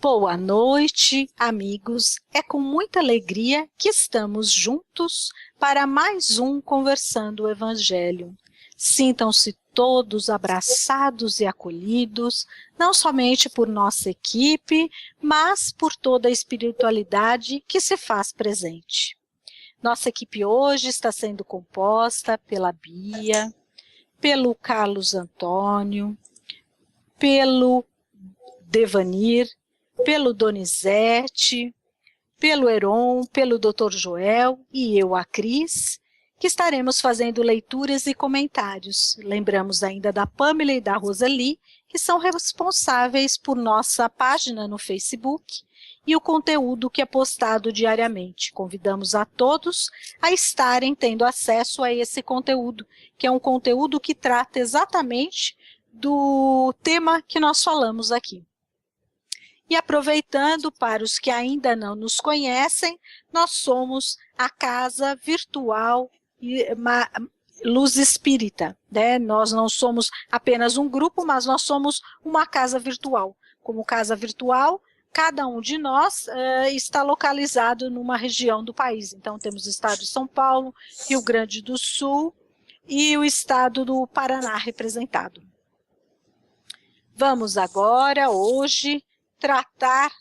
Boa noite, amigos. É com muita alegria que estamos juntos para mais um Conversando o Evangelho. Sintam-se todos abraçados e acolhidos, não somente por nossa equipe, mas por toda a espiritualidade que se faz presente. Nossa equipe hoje está sendo composta pela Bia, pelo Carlos Antônio, pelo Devanir, pelo Donizete, pelo Heron, pelo Dr. Joel e eu, a Cris, que estaremos fazendo leituras e comentários. Lembramos ainda da Pamela e da Rosali, que são responsáveis por nossa página no Facebook e o conteúdo que é postado diariamente. Convidamos a todos a estarem tendo acesso a esse conteúdo, que é um conteúdo que trata exatamente do tema que nós falamos aqui. E aproveitando, para os que ainda não nos conhecem, nós somos a Casa Virtual Luz Espírita, né? Nós não somos apenas um grupo, mas nós somos uma casa virtual. Como casa virtual, cada um de nós está localizado numa região do país. Então, temos o estado de São Paulo, Rio Grande do Sul e o estado do Paraná representado. Vamos agora, hoje, tratar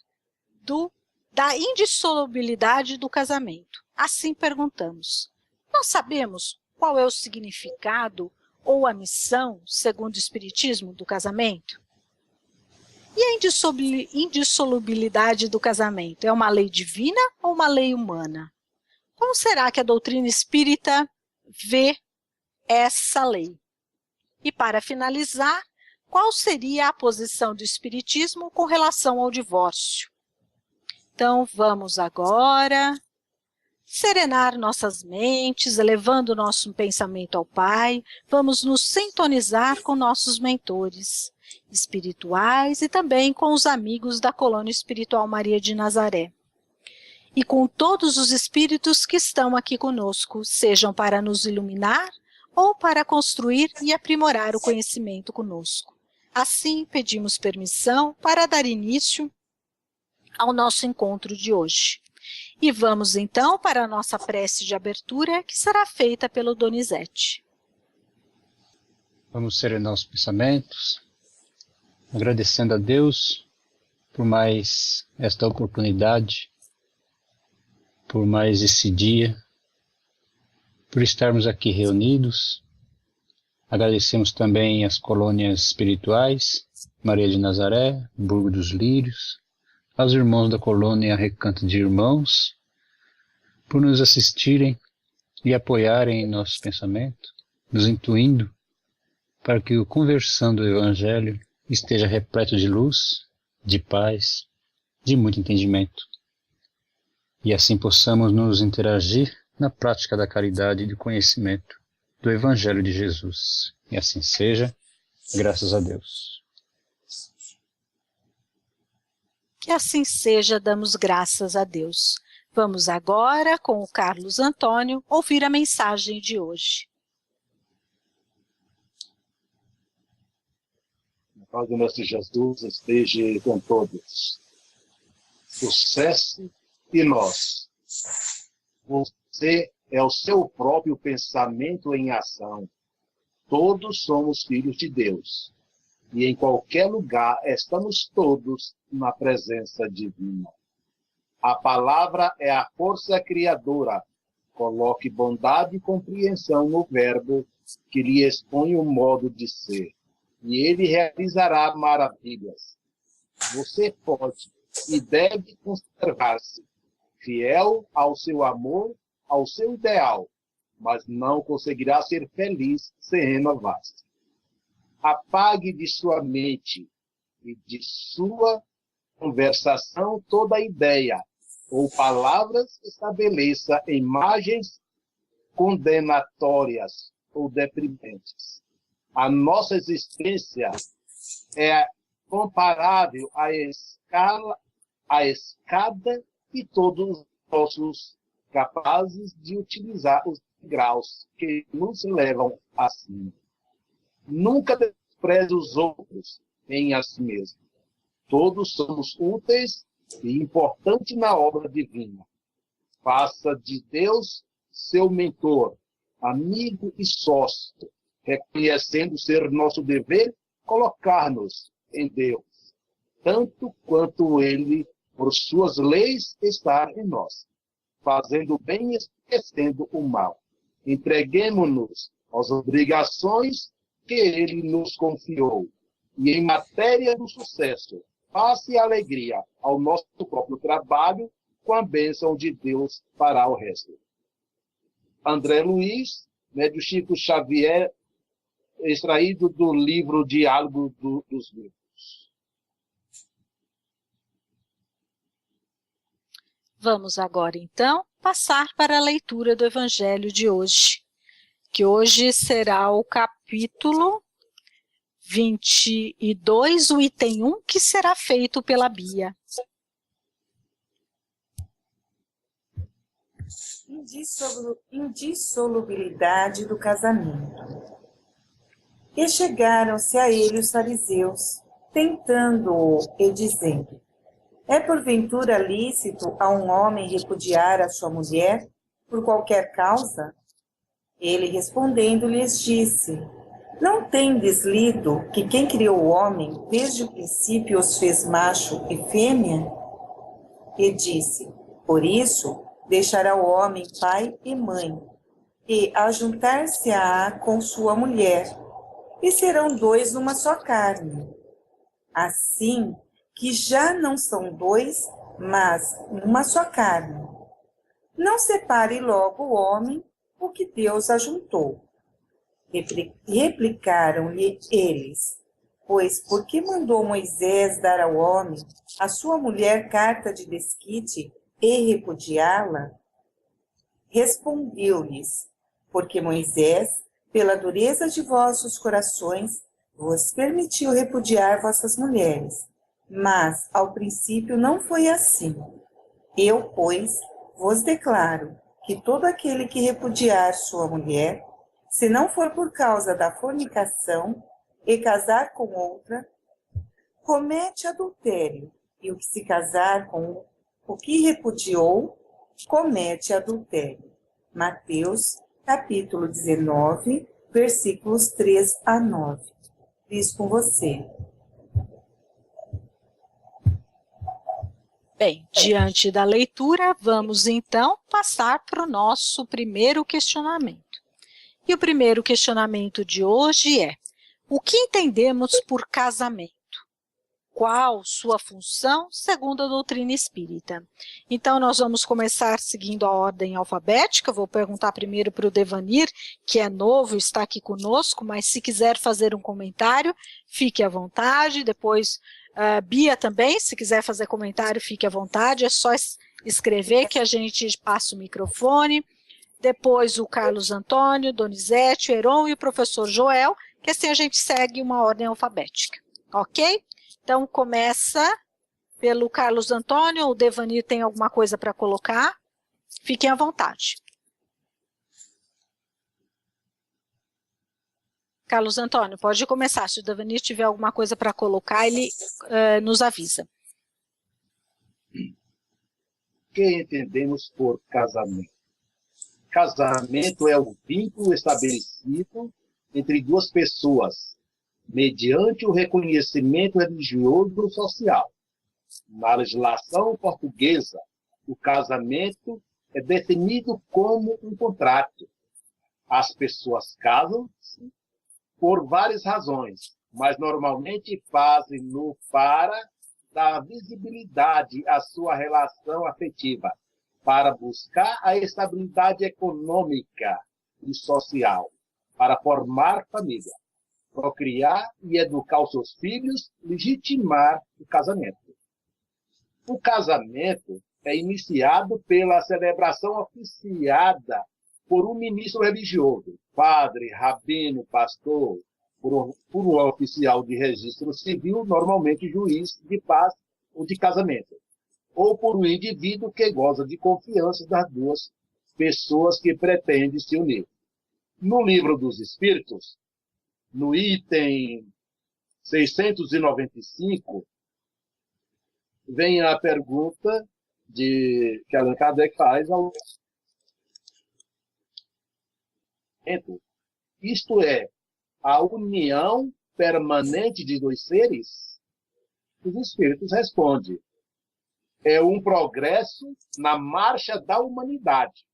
da indissolubilidade do casamento. Assim perguntamos: nós sabemos qual é o significado ou a missão, segundo o Espiritismo, do casamento? E a indissolubilidade do casamento é uma lei divina ou uma lei humana? Como será que a doutrina espírita vê essa lei? E para finalizar, qual seria a posição do Espiritismo com relação ao divórcio? Então, vamos agora serenar nossas mentes, elevando nosso pensamento ao Pai. Vamos nos sintonizar com nossos mentores espirituais e também com os amigos da Colônia Espiritual Maria de Nazaré. E com todos os espíritos que estão aqui conosco, sejam para nos iluminar ou para construir e aprimorar o conhecimento conosco. Assim, pedimos permissão para dar início ao nosso encontro de hoje. E vamos então para a nossa prece de abertura, que será feita pelo Donizete. Vamos serenar os pensamentos, agradecendo a Deus por mais esta oportunidade, por mais esse dia, por estarmos aqui reunidos. Agradecemos também as colônias espirituais, Maria de Nazaré, Burgo dos Lírios, aos irmãos da colônia Recanto de Irmãos, por nos assistirem e apoiarem em nosso pensamento, nos intuindo para que o Conversando o Evangelho esteja repleto de luz, de paz, de muito entendimento. E assim possamos nos interagir na prática da caridade e do conhecimento do Evangelho de Jesus. E assim seja, graças a Deus. Que assim seja, damos graças a Deus. Vamos agora, com o Carlos Antônio, ouvir a mensagem de hoje. A paz do nosso Jesus esteja com todos. Sucesso e nós. Você é o seu próprio pensamento em ação. Todos somos filhos de Deus. E em qualquer lugar estamos todos na presença divina. A palavra é a força criadora. Coloque bondade e compreensão no verbo que lhe expõe o modo de ser. E ele realizará maravilhas. Você pode e deve conservar-se fiel ao seu amor, ao seu ideal, mas não conseguirá ser feliz sem renovar-se. Apague de sua mente e de sua conversação toda ideia ou palavras que estabeleça imagens condenatórias ou deprimentes. A nossa existência é comparável à escada e todos nossos capazes de utilizar os degraus que nos levam acima. Nunca despreze os outros em a si mesmo. Todos somos úteis e importantes na obra divina. Faça de Deus seu mentor, amigo e sócio, reconhecendo ser nosso dever colocar-nos em Deus, tanto quanto Ele, por suas leis, está em nós, fazendo o bem e esquecendo o mal. Entreguemo-nos às obrigações que Ele nos confiou. E em matéria do sucesso, paz e alegria ao nosso próprio trabalho, com a bênção de Deus para o resto. André Luiz, Médio Chico Xavier, extraído do livro Diálogo dos Livros. Vamos agora, então, passar para a leitura do Evangelho de hoje, que hoje será o capítulo 22, o item 1, que será feito pela Bia. Indissolubilidade do casamento. E chegaram-se a ele os fariseus, tentando-o e dizendo: é porventura lícito a um homem repudiar a sua mulher por qualquer causa? Ele respondendo lhes disse: não tendes lido que quem criou o homem desde o princípio os fez macho e fêmea? E disse: por isso deixará o homem pai e mãe, e ajuntar-se-á com sua mulher, e serão dois numa só carne. Assim que já não são dois, mas uma só carne. Não separe logo o homem o que Deus ajuntou. Replicaram-lhe eles: pois por que mandou Moisés dar ao homem a sua mulher carta de desquite e repudiá-la? Respondeu-lhes: porque Moisés, pela dureza de vossos corações, vos permitiu repudiar vossas mulheres. Mas, ao princípio, não foi assim. Eu, pois, vos declaro que todo aquele que repudiar sua mulher, se não for por causa da fornicação e casar com outra, comete adultério, e o que se casar com o que repudiou, comete adultério. Mateus, capítulo 19, versículos 3 a 9. Fiz com você. Bem, diante da leitura, vamos então passar para o nosso primeiro questionamento. E o primeiro questionamento de hoje é: o que entendemos por casamento? Qual sua função segundo a doutrina espírita? Então, nós vamos começar seguindo a ordem alfabética. Vou perguntar primeiro para o Devanir, que é novo, está aqui conosco, mas se quiser fazer um comentário, fique à vontade. Depois, Bia também, se quiser fazer comentário, fique à vontade. É só escrever que a gente passa o microfone. Depois o Carlos Antônio, Donizete, o Heron e o professor Joel, que assim a gente segue uma ordem alfabética, ok? Então, começa pelo Carlos Antônio. O Devanir tem alguma coisa para colocar? Fiquem à vontade. Carlos Antônio, pode começar. Se o Devanir tiver alguma coisa para colocar, ele nos avisa. O que entendemos por casamento? Casamento é o vínculo estabelecido entre duas pessoas, mediante o reconhecimento religioso ou social. Na legislação portuguesa, o casamento é definido como um contrato. As pessoas casam-se por várias razões, mas normalmente fazem-no para dar visibilidade à sua relação afetiva, para buscar a estabilidade econômica e social, para formar família, procriar e educar os seus filhos, legitimar o casamento. O casamento é iniciado pela celebração oficiada por um ministro religioso, padre, rabino, pastor, por um oficial de registro civil, normalmente juiz de paz ou de casamento, ou por um indivíduo que goza de confiança das duas pessoas que pretendem se unir. No Livro dos Espíritos, no item 695, vem a pergunta que Allan Kardec faz ao isto é, a união permanente de dois seres? Os espíritos respondem, é um progresso na marcha da humanidade.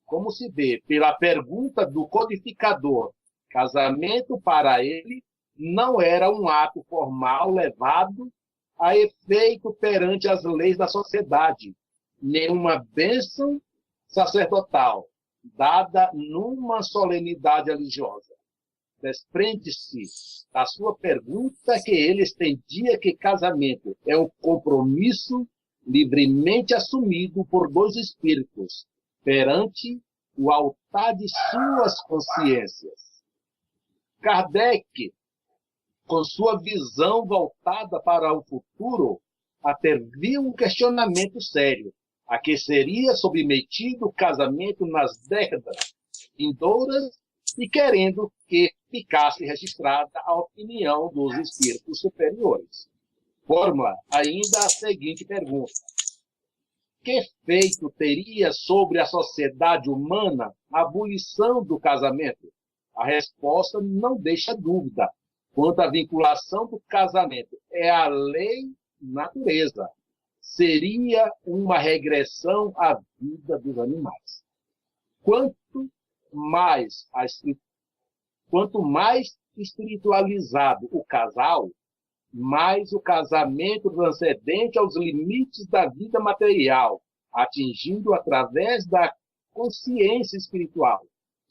Como se vê pela pergunta do codificador, casamento para ele não era um ato formal levado a efeito perante as leis da sociedade, nem uma bênção sacerdotal, dada numa solenidade religiosa. Desprende-se da sua pergunta que ele entendia que casamento é um compromisso livremente assumido por dois espíritos perante o altar de suas consciências. Kardec, com sua visão voltada para o futuro, atrevia um questionamento sério, a que seria submetido o casamento nas décadas vindouras e querendo que ficasse registrada a opinião dos espíritos superiores. Forma ainda a seguinte pergunta: que efeito teria sobre a sociedade humana a abolição do casamento? A resposta não deixa dúvida quanto à vinculação do casamento. É a lei natureza. Seria uma regressão à vida dos animais. Quanto mais espiritualizado o casal, mais o casamento transcendente aos limites da vida material, atingindo através da consciência espiritual,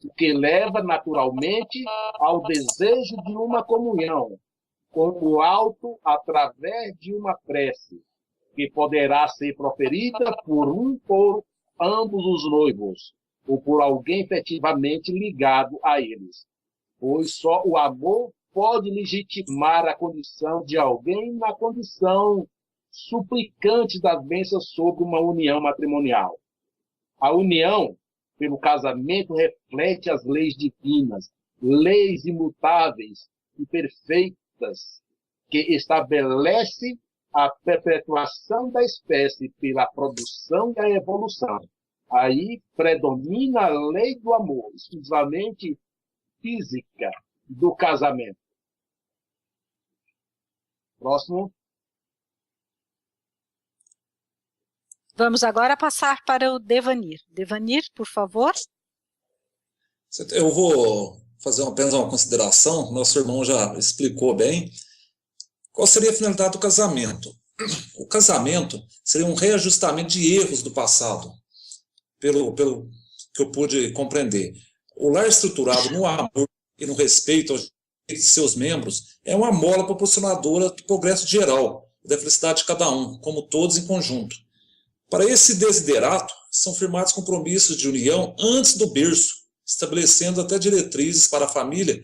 o que leva naturalmente ao desejo de uma comunhão com o alto através de uma prece, que poderá ser proferida por ambos os noivos, ou por alguém efetivamente ligado a eles. Pois só o amor pode legitimar a condição de alguém na condição suplicante das bênçãos sobre uma união matrimonial. A união, pelo casamento, reflete as leis divinas, leis imutáveis e perfeitas, que estabelece a perpetuação da espécie pela produção e a evolução. Aí predomina a lei do amor, exclusivamente física, do casamento. Próximo. Vamos agora passar para o Devanir. Devanir, por favor. Eu vou fazer apenas uma consideração. Nosso irmão já explicou bem. Qual seria a finalidade do casamento? O casamento seria um reajustamento de erros do passado, pelo que eu pude compreender. O lar estruturado no amor e no respeito aos de seus membros é uma mola proporcionadora do progresso geral e da felicidade de cada um, como todos em conjunto. Para esse desiderato, são firmados compromissos de união antes do berço, estabelecendo até diretrizes para a família,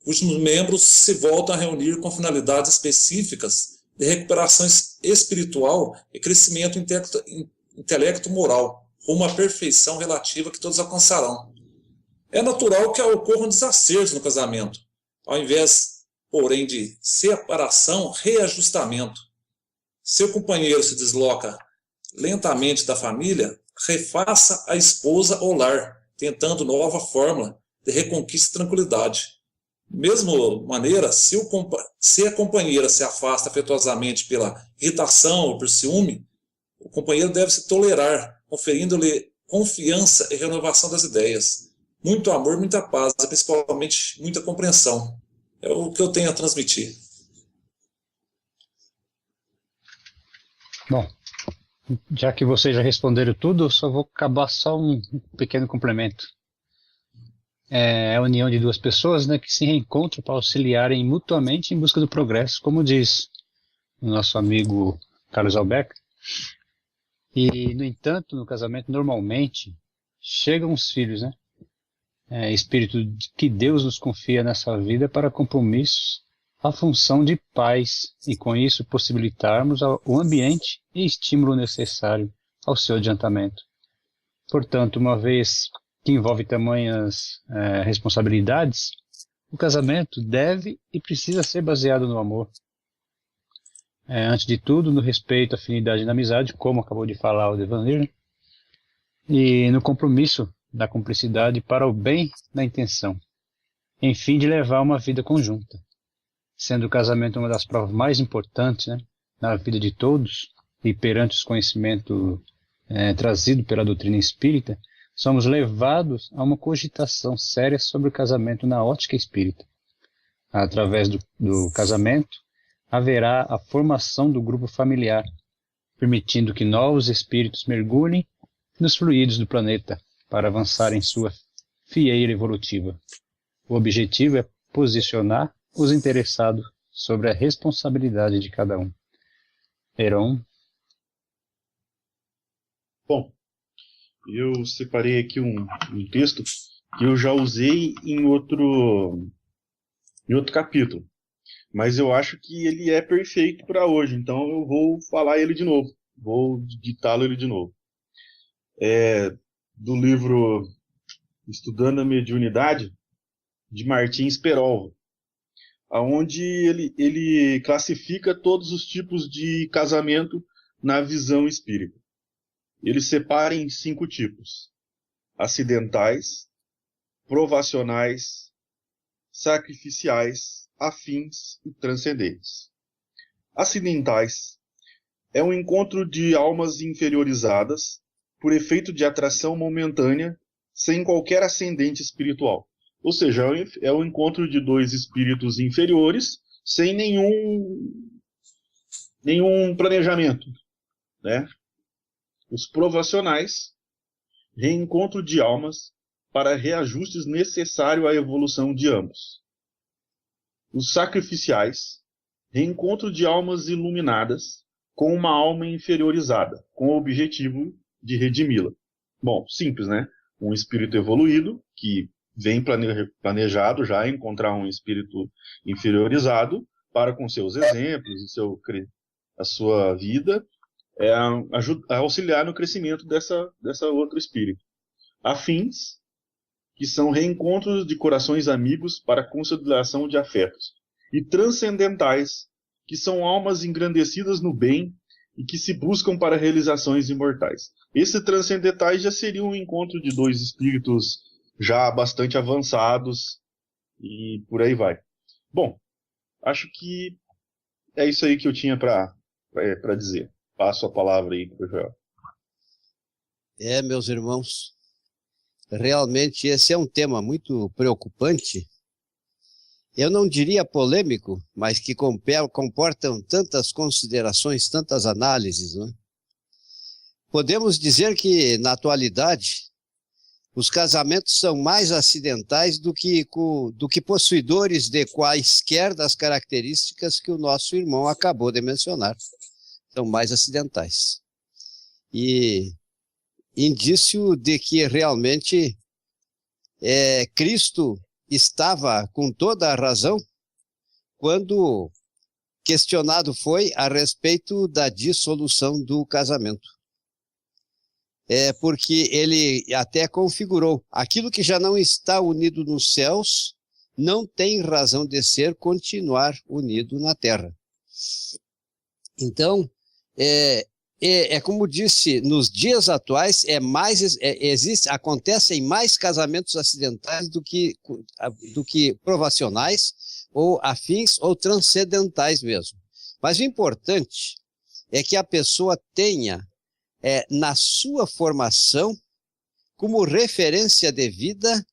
cujos membros se voltam a reunir com finalidades específicas de recuperação espiritual e crescimento intelecto-moral, rumo à perfeição relativa que todos alcançarão. É natural que ocorram desacertos no casamento, ao invés, porém, de separação, reajustamento. Se o companheiro se desloca lentamente da família, refaça a esposa ou lar, tentando nova fórmula de reconquista e tranquilidade. Mesma maneira, se a companheira se afasta afetuosamente pela irritação ou por ciúme, o companheiro deve se tolerar, conferindo-lhe confiança e renovação das ideias. Muito amor, muita paz, e principalmente muita compreensão. É o que eu tenho a transmitir. Bom, já que vocês já responderam tudo, eu só vou acabar só um pequeno complemento. É a união de duas pessoas, né, que se reencontram para auxiliarem mutuamente em busca do progresso, como diz o nosso amigo Carlos Alberto. E, no entanto, no casamento, normalmente, chegam os filhos, né? Espírito que Deus nos confia nessa vida para compromissos, a função de pais, e com isso possibilitarmos o ambiente e estímulo necessário ao seu adiantamento. Portanto, uma vez que envolve tamanhas responsabilidades, o casamento deve e precisa ser baseado no amor. antes de tudo, no respeito, afinidade e na amizade, como acabou de falar o Devanir, e no compromisso da cumplicidade para o bem da intenção, em fim de levar uma vida conjunta, sendo o casamento uma das provas mais importantes, né, na vida de todos, e perante os conhecimentos trazidos pela doutrina espírita, somos levados a uma cogitação séria sobre o casamento na ótica espírita. Através do casamento, haverá a formação do grupo familiar, permitindo que novos espíritos mergulhem nos fluidos do planeta para avançar em sua fieira evolutiva. O objetivo é posicionar os interessados sobre a responsabilidade de cada um. Heron. Bom, eu separei aqui um texto que eu já usei em outro capítulo, mas eu acho que ele é perfeito para hoje, então eu vou falar ele de novo, vou ditá-lo ele de novo. Do livro Estudando a Mediunidade, de Martins Perolva, onde ele classifica todos os tipos de casamento na visão espírita. Ele separa em 5 tipos: acidentais, provacionais, sacrificiais, afins e transcendentes. Acidentais é um encontro de almas inferiorizadas por efeito de atração momentânea, sem qualquer ascendente espiritual. Ou seja, é o encontro de 2 espíritos inferiores sem nenhum planejamento, né? Os provacionais, reencontro de almas para reajustes necessários à evolução de ambos. Os sacrificiais, reencontro de almas iluminadas com uma alma inferiorizada, com o objetivo de redimi-la. Bom, simples, né? Um espírito evoluído, que vem planejado já encontrar um espírito inferiorizado, para com seus exemplos e a sua vida, auxiliar no crescimento dessa outro espírito. Afins, que são reencontros de corações amigos para consolidação de afetos. E transcendentais, que são almas engrandecidas no bem e que se buscam para realizações imortais. Esses transcendentais já seria um encontro de 2 espíritos já bastante avançados e por aí vai. Bom, acho que é isso aí que eu tinha para dizer. Passo a palavra aí para o Joel. Meus irmãos, realmente esse é um tema muito preocupante. Eu não diria polêmico, mas que comportam tantas considerações, tantas análises, né? Podemos dizer que, na atualidade, os casamentos são mais acidentais do que possuidores de quaisquer das características que o nosso irmão acabou de mencionar. São mais acidentais. E indício de que realmente Cristo estava com toda a razão quando questionado foi a respeito da dissolução do casamento. Porque ele até configurou aquilo que já não está unido nos céus, não tem razão de continuar unido na terra. Então, como disse, nos dias atuais acontecem mais casamentos acidentais do que provacionais, ou afins, ou transcendentais mesmo. Mas o importante é que a pessoa tenha na sua formação, como referência de vida,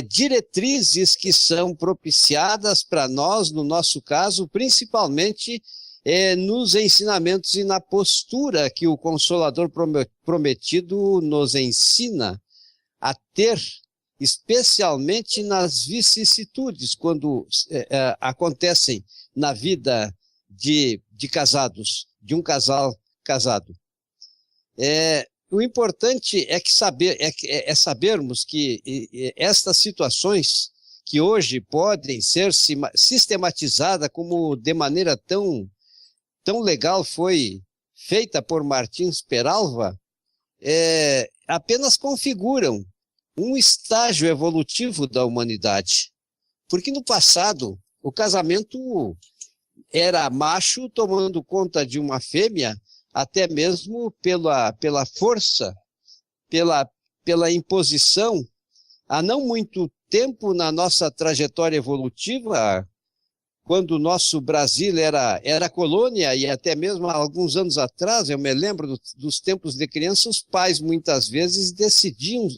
diretrizes que são propiciadas para nós, no nosso caso, principalmente nos ensinamentos e na postura que o Consolador prometido nos ensina a ter, especialmente nas vicissitudes, quando acontecem na vida de casados, de um casal casado. O importante é sabermos que estas situações que hoje podem ser sistematizadas como de maneira tão legal foi feita por Martins Peralva, apenas configuram um estágio evolutivo da humanidade. Porque no passado, o casamento era macho tomando conta de uma fêmea, até mesmo pela força, pela imposição. Há não muito tempo na nossa trajetória evolutiva, quando o nosso Brasil era colônia, e até mesmo há alguns anos atrás, eu me lembro dos tempos de criança, os pais muitas vezes decidiam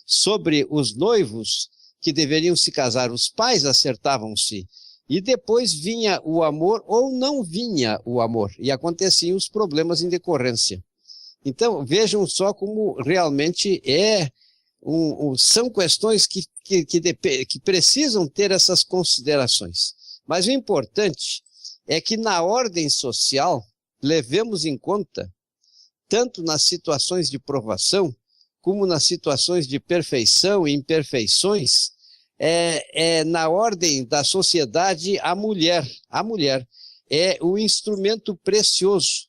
sobre os noivos que deveriam se casar. Os pais acertavam-se. E depois vinha o amor ou não vinha o amor. E aconteciam os problemas em decorrência. Então, vejam só como realmente são questões que precisam ter essas considerações. Mas o importante é que na ordem social levemos em conta, tanto nas situações de provação, como nas situações de perfeição e imperfeições, na ordem da sociedade, a mulher é o instrumento precioso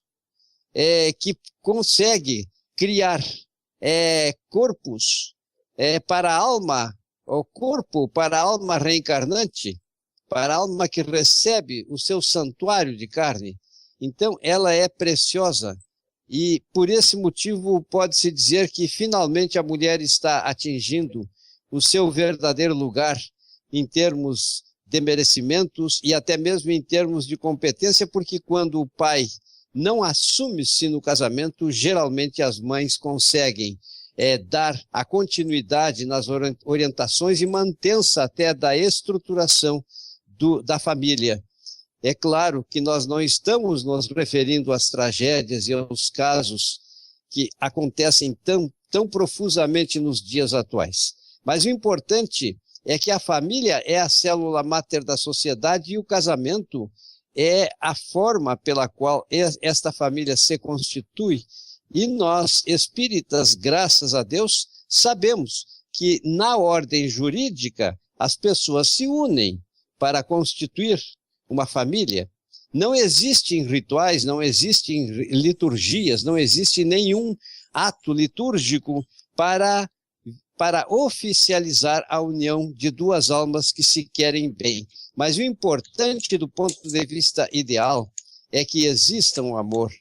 que consegue criar corpos para a alma, o corpo para a alma reencarnante, para a alma que recebe o seu santuário de carne. Então, ela é preciosa. E, por esse motivo, pode-se dizer que, finalmente, a mulher está atingindo o seu verdadeiro lugar em termos de merecimentos e até mesmo em termos de competência, porque quando o pai não assume-se no casamento, geralmente as mães conseguem dar a continuidade nas orientações e mantém-se até da estruturação da família. É claro que nós não estamos nos referindo às tragédias e aos casos que acontecem tão profusamente nos dias atuais. Mas o importante é que a família é a célula máter da sociedade e o casamento é a forma pela qual esta família se constitui. E nós, espíritas, graças a Deus, sabemos que na ordem jurídica as pessoas se unem para constituir uma família. Não existem rituais, não existem liturgias, não existe nenhum ato litúrgico para oficializar a união de duas almas que se querem bem. Mas o importante do ponto de vista ideal é que exista um amor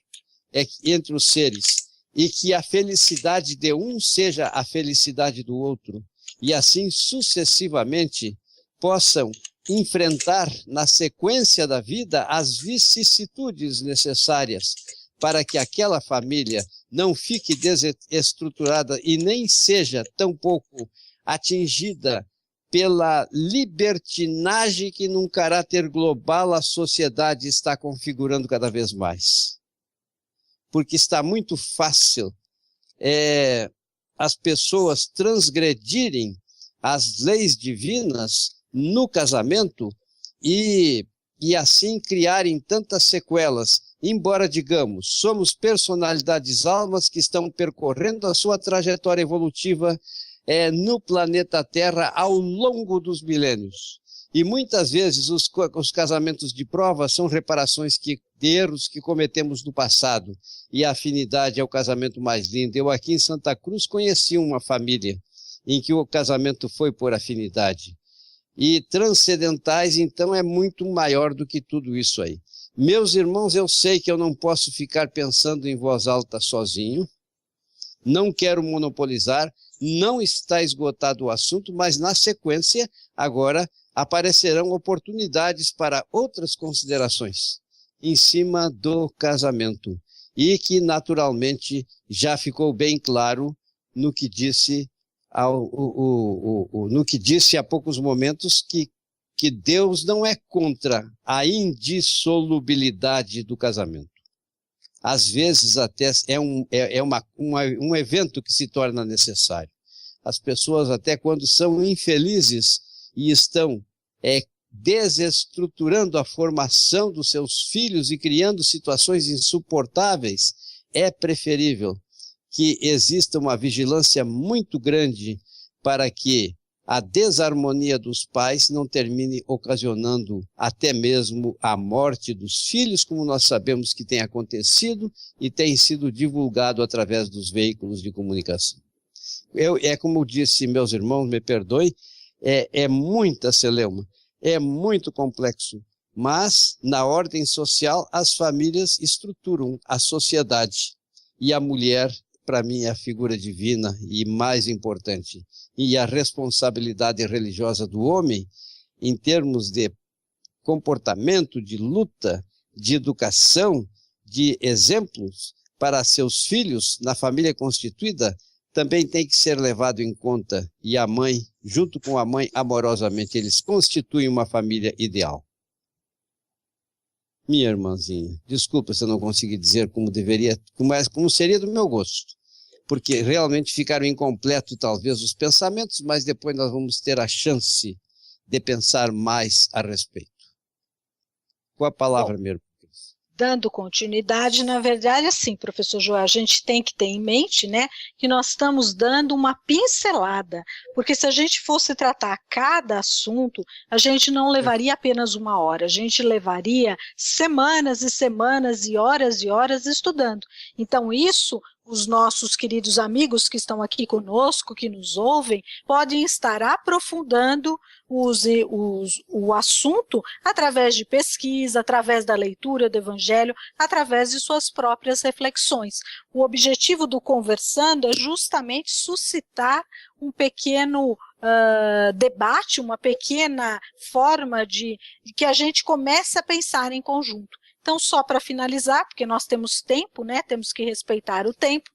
entre os seres e que a felicidade de um seja a felicidade do outro e assim sucessivamente possam enfrentar na sequência da vida as vicissitudes necessárias para que aquela família não fique desestruturada e nem seja tampouco atingida pela libertinagem que num caráter global a sociedade está configurando cada vez mais. Porque está muito fácil as pessoas transgredirem as leis divinas no casamento e assim criarem tantas sequelas, embora, digamos, somos personalidades almas que estão percorrendo a sua trajetória evolutiva no planeta Terra ao longo dos milênios. E muitas vezes os casamentos de prova são reparações de erros que cometemos no passado, e a afinidade é o casamento mais lindo. Eu aqui em Santa Cruz conheci uma família em que o casamento foi por afinidade. E transcendentais, então, é muito maior do que tudo isso aí. Meus irmãos, eu sei que eu não posso ficar pensando em voz alta sozinho, não quero monopolizar, não está esgotado o assunto, mas na sequência, agora, aparecerão oportunidades para outras considerações em cima do casamento, e que, naturalmente, já ficou bem claro no que disse há poucos momentos, que Deus não é contra a indissolubilidade do casamento. Às vezes até um evento que se torna necessário. As pessoas, até quando são infelizes e estão desestruturando a formação dos seus filhos e criando situações insuportáveis, é preferível que exista uma vigilância muito grande para que a desarmonia dos pais não termine ocasionando até mesmo a morte dos filhos, como nós sabemos que tem acontecido e tem sido divulgado através dos veículos de comunicação. Como disse, meus irmãos, me perdoem, muita celeuma, é muito complexo. Mas, na ordem social, as famílias estruturam a sociedade. E a mulher, para mim, é a figura divina e mais importante. E a responsabilidade religiosa do homem, em termos de comportamento, de luta, de educação, de exemplos para seus filhos na família constituída, também tem que ser levado em conta. E a mãe, junto com a mãe, amorosamente, eles constituem uma família ideal. Minha irmãzinha, desculpa se eu não consegui dizer como deveria, como seria do meu gosto, porque realmente ficaram incompletos talvez os pensamentos, mas depois nós vamos ter a chance de pensar mais a respeito. Com a palavra, meu irmão. Dando continuidade, na verdade, assim, professor Joel, a gente tem que ter em mente, né, que nós estamos dando uma pincelada, porque se a gente fosse tratar cada assunto, a gente não levaria apenas 1 hora, a gente levaria semanas e semanas e horas estudando. Então, isso, os nossos queridos amigos que estão aqui conosco, que nos ouvem, podem estar aprofundando o assunto através de pesquisa, através da leitura do Evangelho, através de suas próprias reflexões. O objetivo do Conversando é justamente suscitar um pequeno debate, uma pequena forma de que a gente comece a pensar em conjunto. Então, só para finalizar, porque nós temos tempo, né? Temos que respeitar o tempo.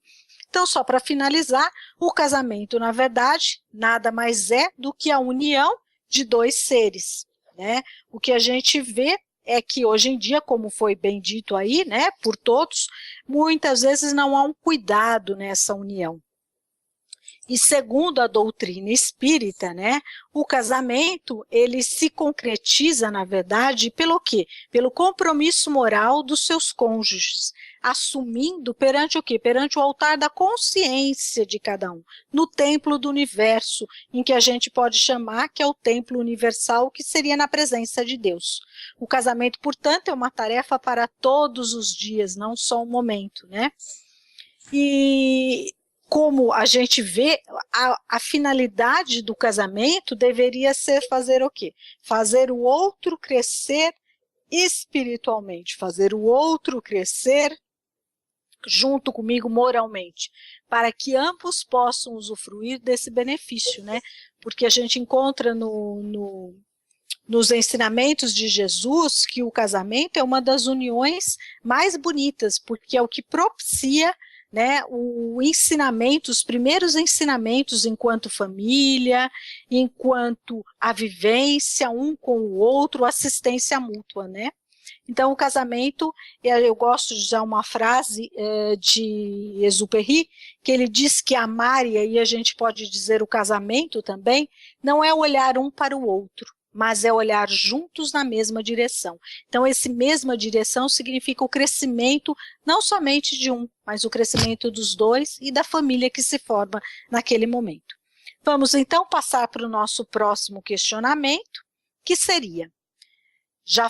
Então, só para finalizar, o casamento, na verdade, nada mais é do que a união de 2 seres, né? O que a gente vê é que hoje em dia, como foi bem dito aí, né, por todos, muitas vezes não há um cuidado nessa união. E segundo a doutrina espírita, né, o casamento, ele se concretiza, na verdade, pelo quê? Pelo compromisso moral dos seus cônjuges, assumindo perante o quê? Perante o altar da consciência de cada um, no templo do universo, em que a gente pode chamar que é o templo universal, que seria na presença de Deus. O casamento, portanto, é uma tarefa para todos os dias, não só um momento, né? E como a gente vê, a finalidade do casamento deveria ser fazer o quê? Fazer o outro crescer espiritualmente, fazer o outro crescer junto comigo moralmente, para que ambos possam usufruir desse benefício, né? Porque a gente encontra nos ensinamentos de Jesus que o casamento é uma das uniões mais bonitas, porque é o que propicia, né, o ensinamento, os primeiros ensinamentos enquanto família, enquanto a vivência um com o outro, assistência mútua, né? Então, o casamento, eu gosto de usar uma frase de Exupéry, que ele diz que amar, e aí a gente pode dizer o casamento também, não é olhar um para o outro, mas é olhar juntos na mesma direção. Então, essa mesma direção significa o crescimento não somente de um, mas o crescimento dos 2 e da família que se forma naquele momento. Vamos, então, passar para o nosso próximo questionamento, que seria, já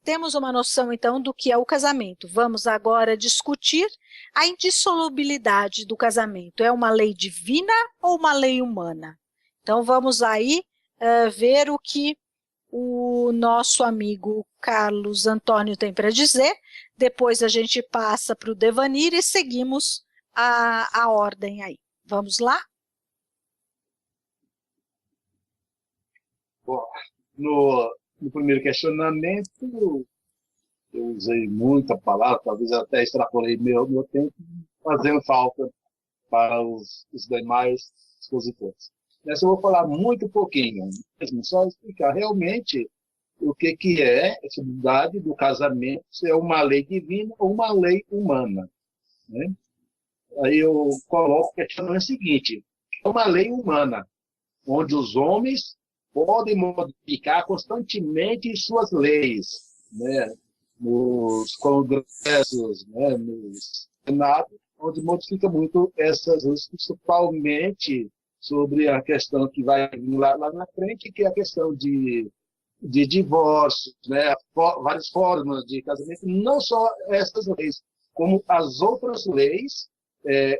temos uma noção, então, do que é o casamento. Vamos agora discutir a indissolubilidade do casamento. É uma lei divina ou uma lei humana? Então, vamos aí ver o que o nosso amigo Carlos Antônio tem para dizer, depois a gente passa para o Devanir e seguimos a ordem aí. Vamos lá? Bom, no primeiro questionamento, eu usei muita palavra, talvez até extrapolei meu tempo, fazendo falta para os demais expositores. Nessa eu vou falar muito pouquinho, mesmo só explicar realmente o que é essa unidade do casamento, se é uma lei divina ou uma lei humana, né? Aí eu coloco o questionamento seguinte: é uma lei humana, onde os homens podem modificar constantemente suas leis, né? Nos congressos, né? Nos senados, onde modifica muito essas leis, principalmente sobre a questão que vai vir lá na frente, que é a questão de divórcio, né? Várias formas de casamento, não só essas leis, como as outras leis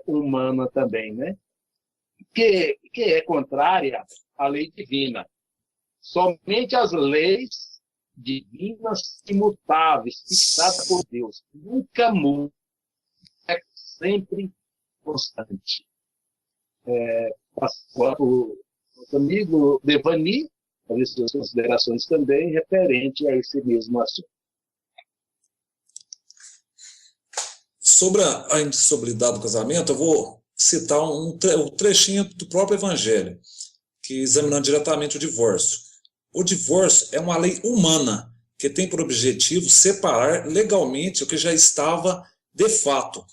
humanas também, né? Que é contrária à lei divina. Somente as leis divinas, imutáveis, fixada por Deus. Nunca muda, é sempre constante. O nosso amigo Devani fazer suas considerações também referente a esse mesmo assunto. Sobre a indissolubilidade do casamento, eu vou citar um trechinho do próprio Evangelho, que examinando diretamente o divórcio. O divórcio é uma lei humana que tem por objetivo separar legalmente o que já estava de fato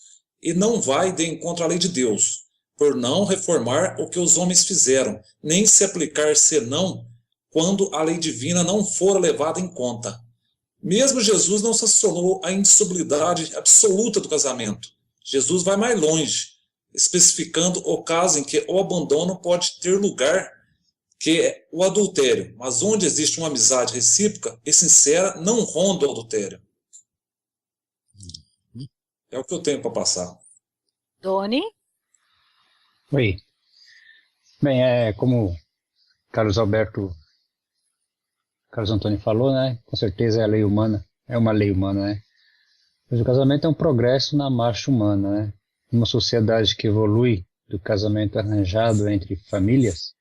e não vai de encontro à lei de Deus, por não reformar o que os homens fizeram, nem se aplicar senão quando a lei divina não fora levada em conta. Mesmo Jesus não sancionou a indissolubilidade absoluta do casamento. Jesus vai mais longe, especificando o caso em que o abandono pode ter lugar, que é o adultério, mas onde existe uma amizade recíproca e sincera, não ronda o adultério. É o que eu tenho para passar. Doni? Oi. Bem, como Carlos Antônio falou, né? Com certeza é a lei humana, é uma lei humana, né? Mas o casamento é um progresso na marcha humana, né? Uma sociedade que evolui do casamento arranjado entre famílias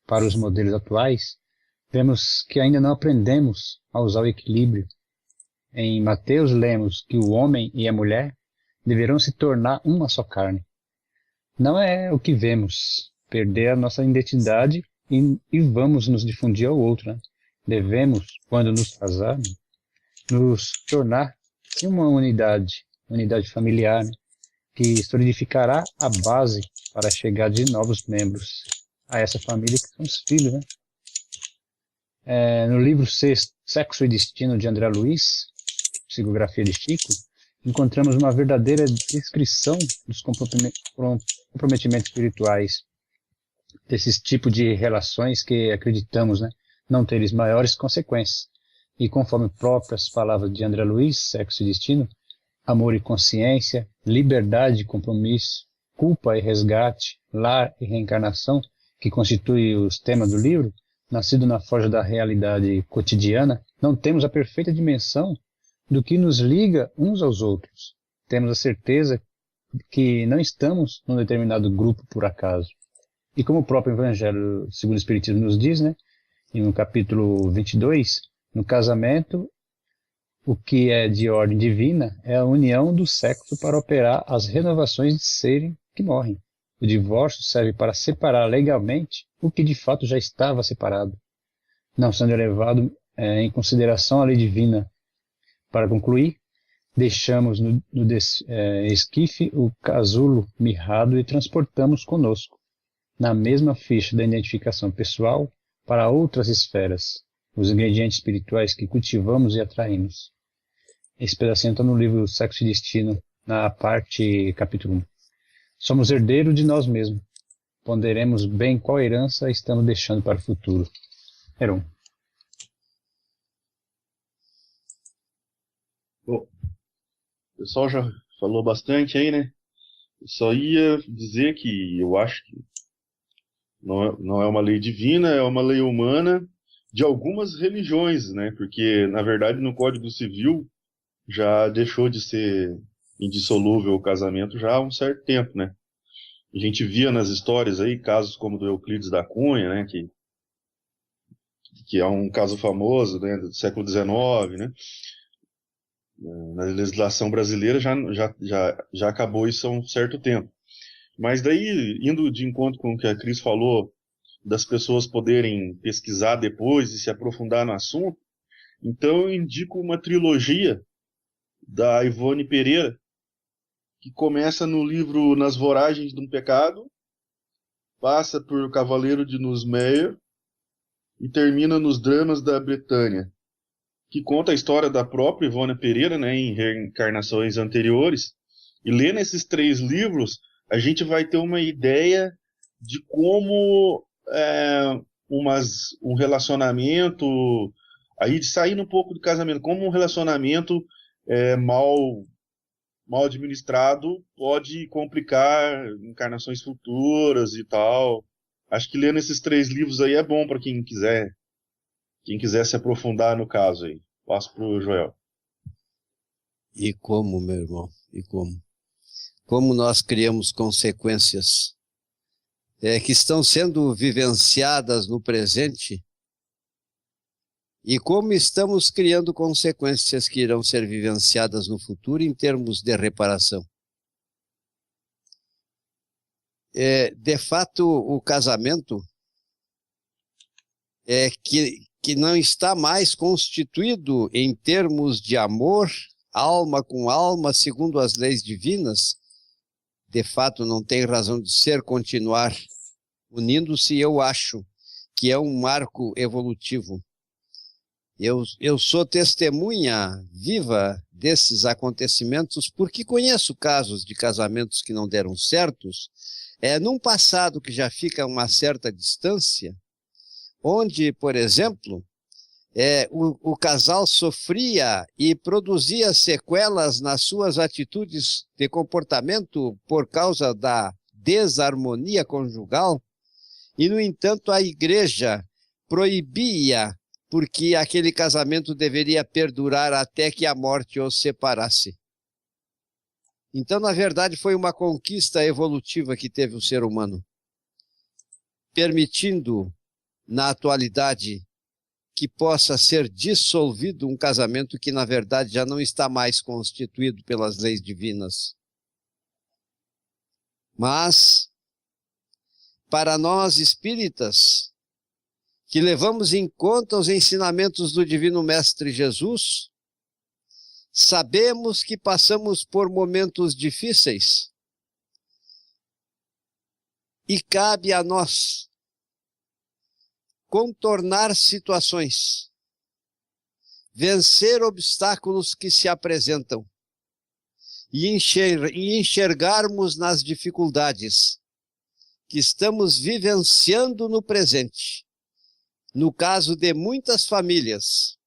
para os modelos atuais, vemos que ainda não aprendemos a usar o equilíbrio. Em Mateus lemos que o homem e a mulher deverão se tornar uma só carne. Não é o que vemos, perder a nossa identidade e vamos nos difundir ao outro, né? Devemos, quando nos casarmos, nos tornar uma unidade familiar, né? Que solidificará a base para a chegada de novos membros a essa família que são os filhos, né? No livro Sexo e Destino de André Luiz, psicografia de Chico, encontramos uma verdadeira descrição dos comprometimentos espirituais, desses tipos de relações que acreditamos, né, não terem maiores consequências. E conforme próprias palavras de André Luiz, Sexo e Destino, amor e consciência, liberdade e compromisso, culpa e resgate, lar e reencarnação, que constituem os temas do livro, nascido na forja da realidade cotidiana, não temos a perfeita dimensão do que nos liga uns aos outros. Temos a certeza que não estamos num determinado grupo por acaso. E como o próprio Evangelho segundo o Espiritismo nos diz, né, e no capítulo 22, no casamento, o que é de ordem divina é a união do sexo para operar as renovações de serem que morrem. O divórcio serve para separar legalmente o que de fato já estava separado, não sendo levado em consideração a lei divina. Para concluir, deixamos no esquife o casulo mirrado e transportamos conosco, na mesma ficha da identificação pessoal, para outras esferas, os ingredientes espirituais que cultivamos e atraímos. Esse pedacinho está no livro Sexo e Destino, na parte capítulo 1. Somos herdeiros de nós mesmos. Ponderemos bem qual herança estamos deixando para o futuro. Heron. Bom, o pessoal já falou bastante aí, né? Eu só ia dizer que eu acho que não é uma lei divina, é uma lei humana de algumas religiões, né? Porque, na verdade, no Código Civil já deixou de ser indissolúvel o casamento já há um certo tempo, né? A gente via nas histórias aí casos como do Euclides da Cunha, né? Que é um caso famoso, né? Do século XIX, né? Na legislação brasileira já acabou isso há um certo tempo. Mas daí, indo de encontro com o que a Cris falou, das pessoas poderem pesquisar depois e se aprofundar no assunto, então eu indico uma trilogia da Ivone Pereira, que começa no livro Nas Voragens de um Pecado, passa por Cavaleiro de Nusmeyer e termina nos Dramas da Bretânia, que conta a história da própria Ivone Pereira, né, em reencarnações anteriores. E lendo esses 3 livros, a gente vai ter uma ideia de como um relacionamento, aí saindo um pouco do casamento, como um relacionamento mal administrado pode complicar encarnações futuras e tal. Acho que lendo esses 3 livros aí é bom para quem quiser se aprofundar no caso aí. Passo para o Joel. E como, meu irmão? E como? Como nós criamos consequências que estão sendo vivenciadas no presente e como estamos criando consequências que irão ser vivenciadas no futuro em termos de reparação. De fato, o casamento que não está mais constituído em termos de amor, alma com alma, segundo as leis divinas, de fato não tem razão de ser continuar unindo-se. Eu acho que é um marco evolutivo. Eu sou testemunha viva desses acontecimentos porque conheço casos de casamentos que não deram certos, num passado que já fica a uma certa distância, onde, por exemplo, o casal sofria e produzia sequelas nas suas atitudes de comportamento por causa da desarmonia conjugal, e, no entanto, a igreja proibia, porque aquele casamento deveria perdurar até que a morte os separasse. Então, na verdade, foi uma conquista evolutiva que teve o ser humano, permitindo, na atualidade, que possa ser dissolvido um casamento que, na verdade, já não está mais constituído pelas leis divinas. Mas, para nós espíritas, que levamos em conta os ensinamentos do Divino Mestre Jesus, sabemos que passamos por momentos difíceis e cabe a nós contornar situações, vencer obstáculos que se apresentam e enxergarmos nas dificuldades que estamos vivenciando no presente. No caso de muitas famílias,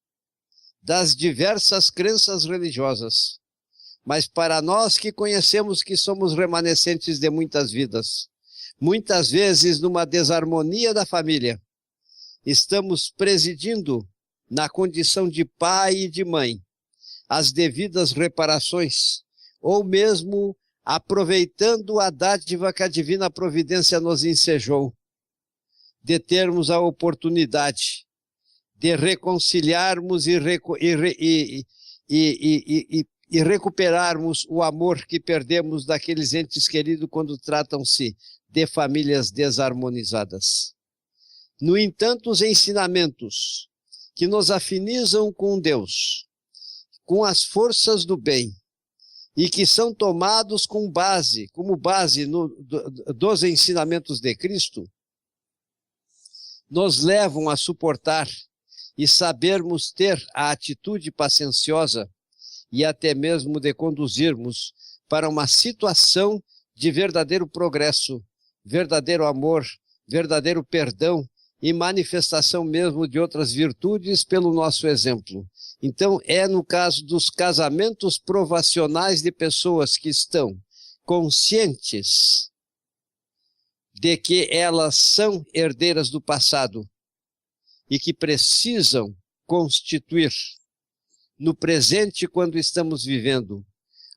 das diversas crenças religiosas, mas para nós que conhecemos que somos remanescentes de muitas vidas, muitas vezes numa desarmonia da família, estamos presidindo, na condição de pai e de mãe, as devidas reparações, ou mesmo aproveitando a dádiva que a divina providência nos ensejou, de termos a oportunidade de reconciliarmos e recuperarmos o amor que perdemos daqueles entes queridos quando tratam-se de famílias desarmonizadas. No entanto, os ensinamentos que nos afinizam com Deus, com as forças do bem, e que são tomados como base dos ensinamentos de Cristo, nos levam a suportar e sabermos ter a atitude pacienciosa e até mesmo de conduzirmos para uma situação de verdadeiro progresso, verdadeiro amor, verdadeiro perdão e manifestação mesmo de outras virtudes pelo nosso exemplo. Então, no caso dos casamentos provacionais de pessoas que estão conscientes de que elas são herdeiras do passado e que precisam constituir no presente, quando estamos vivendo,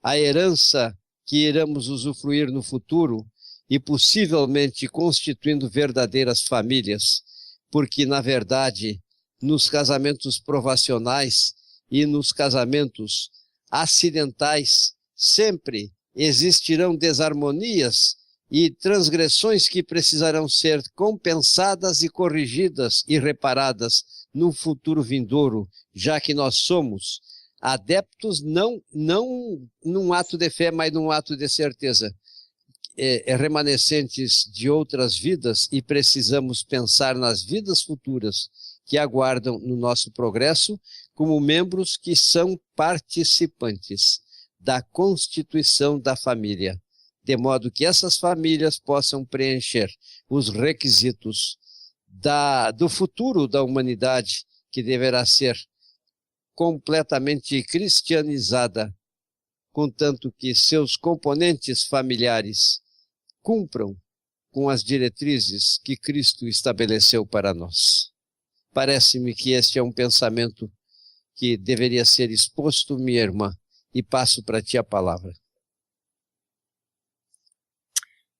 a herança que iremos usufruir no futuro e possivelmente constituindo verdadeiras famílias, porque, na verdade, nos casamentos provacionais e nos casamentos acidentais sempre existirão desarmonias e transgressões que precisarão ser compensadas e corrigidas e reparadas no futuro vindouro, já que nós somos adeptos não num ato de fé, mas num ato de certeza, remanescentes de outras vidas, e precisamos pensar nas vidas futuras que aguardam no nosso progresso como membros que são participantes da constituição da família, de modo que essas famílias possam preencher os requisitos do futuro da humanidade, que deverá ser completamente cristianizada, contanto que seus componentes familiares cumpram com as diretrizes que Cristo estabeleceu para nós. Parece-me que este é um pensamento que deveria ser exposto, minha irmã, e passo para ti a palavra.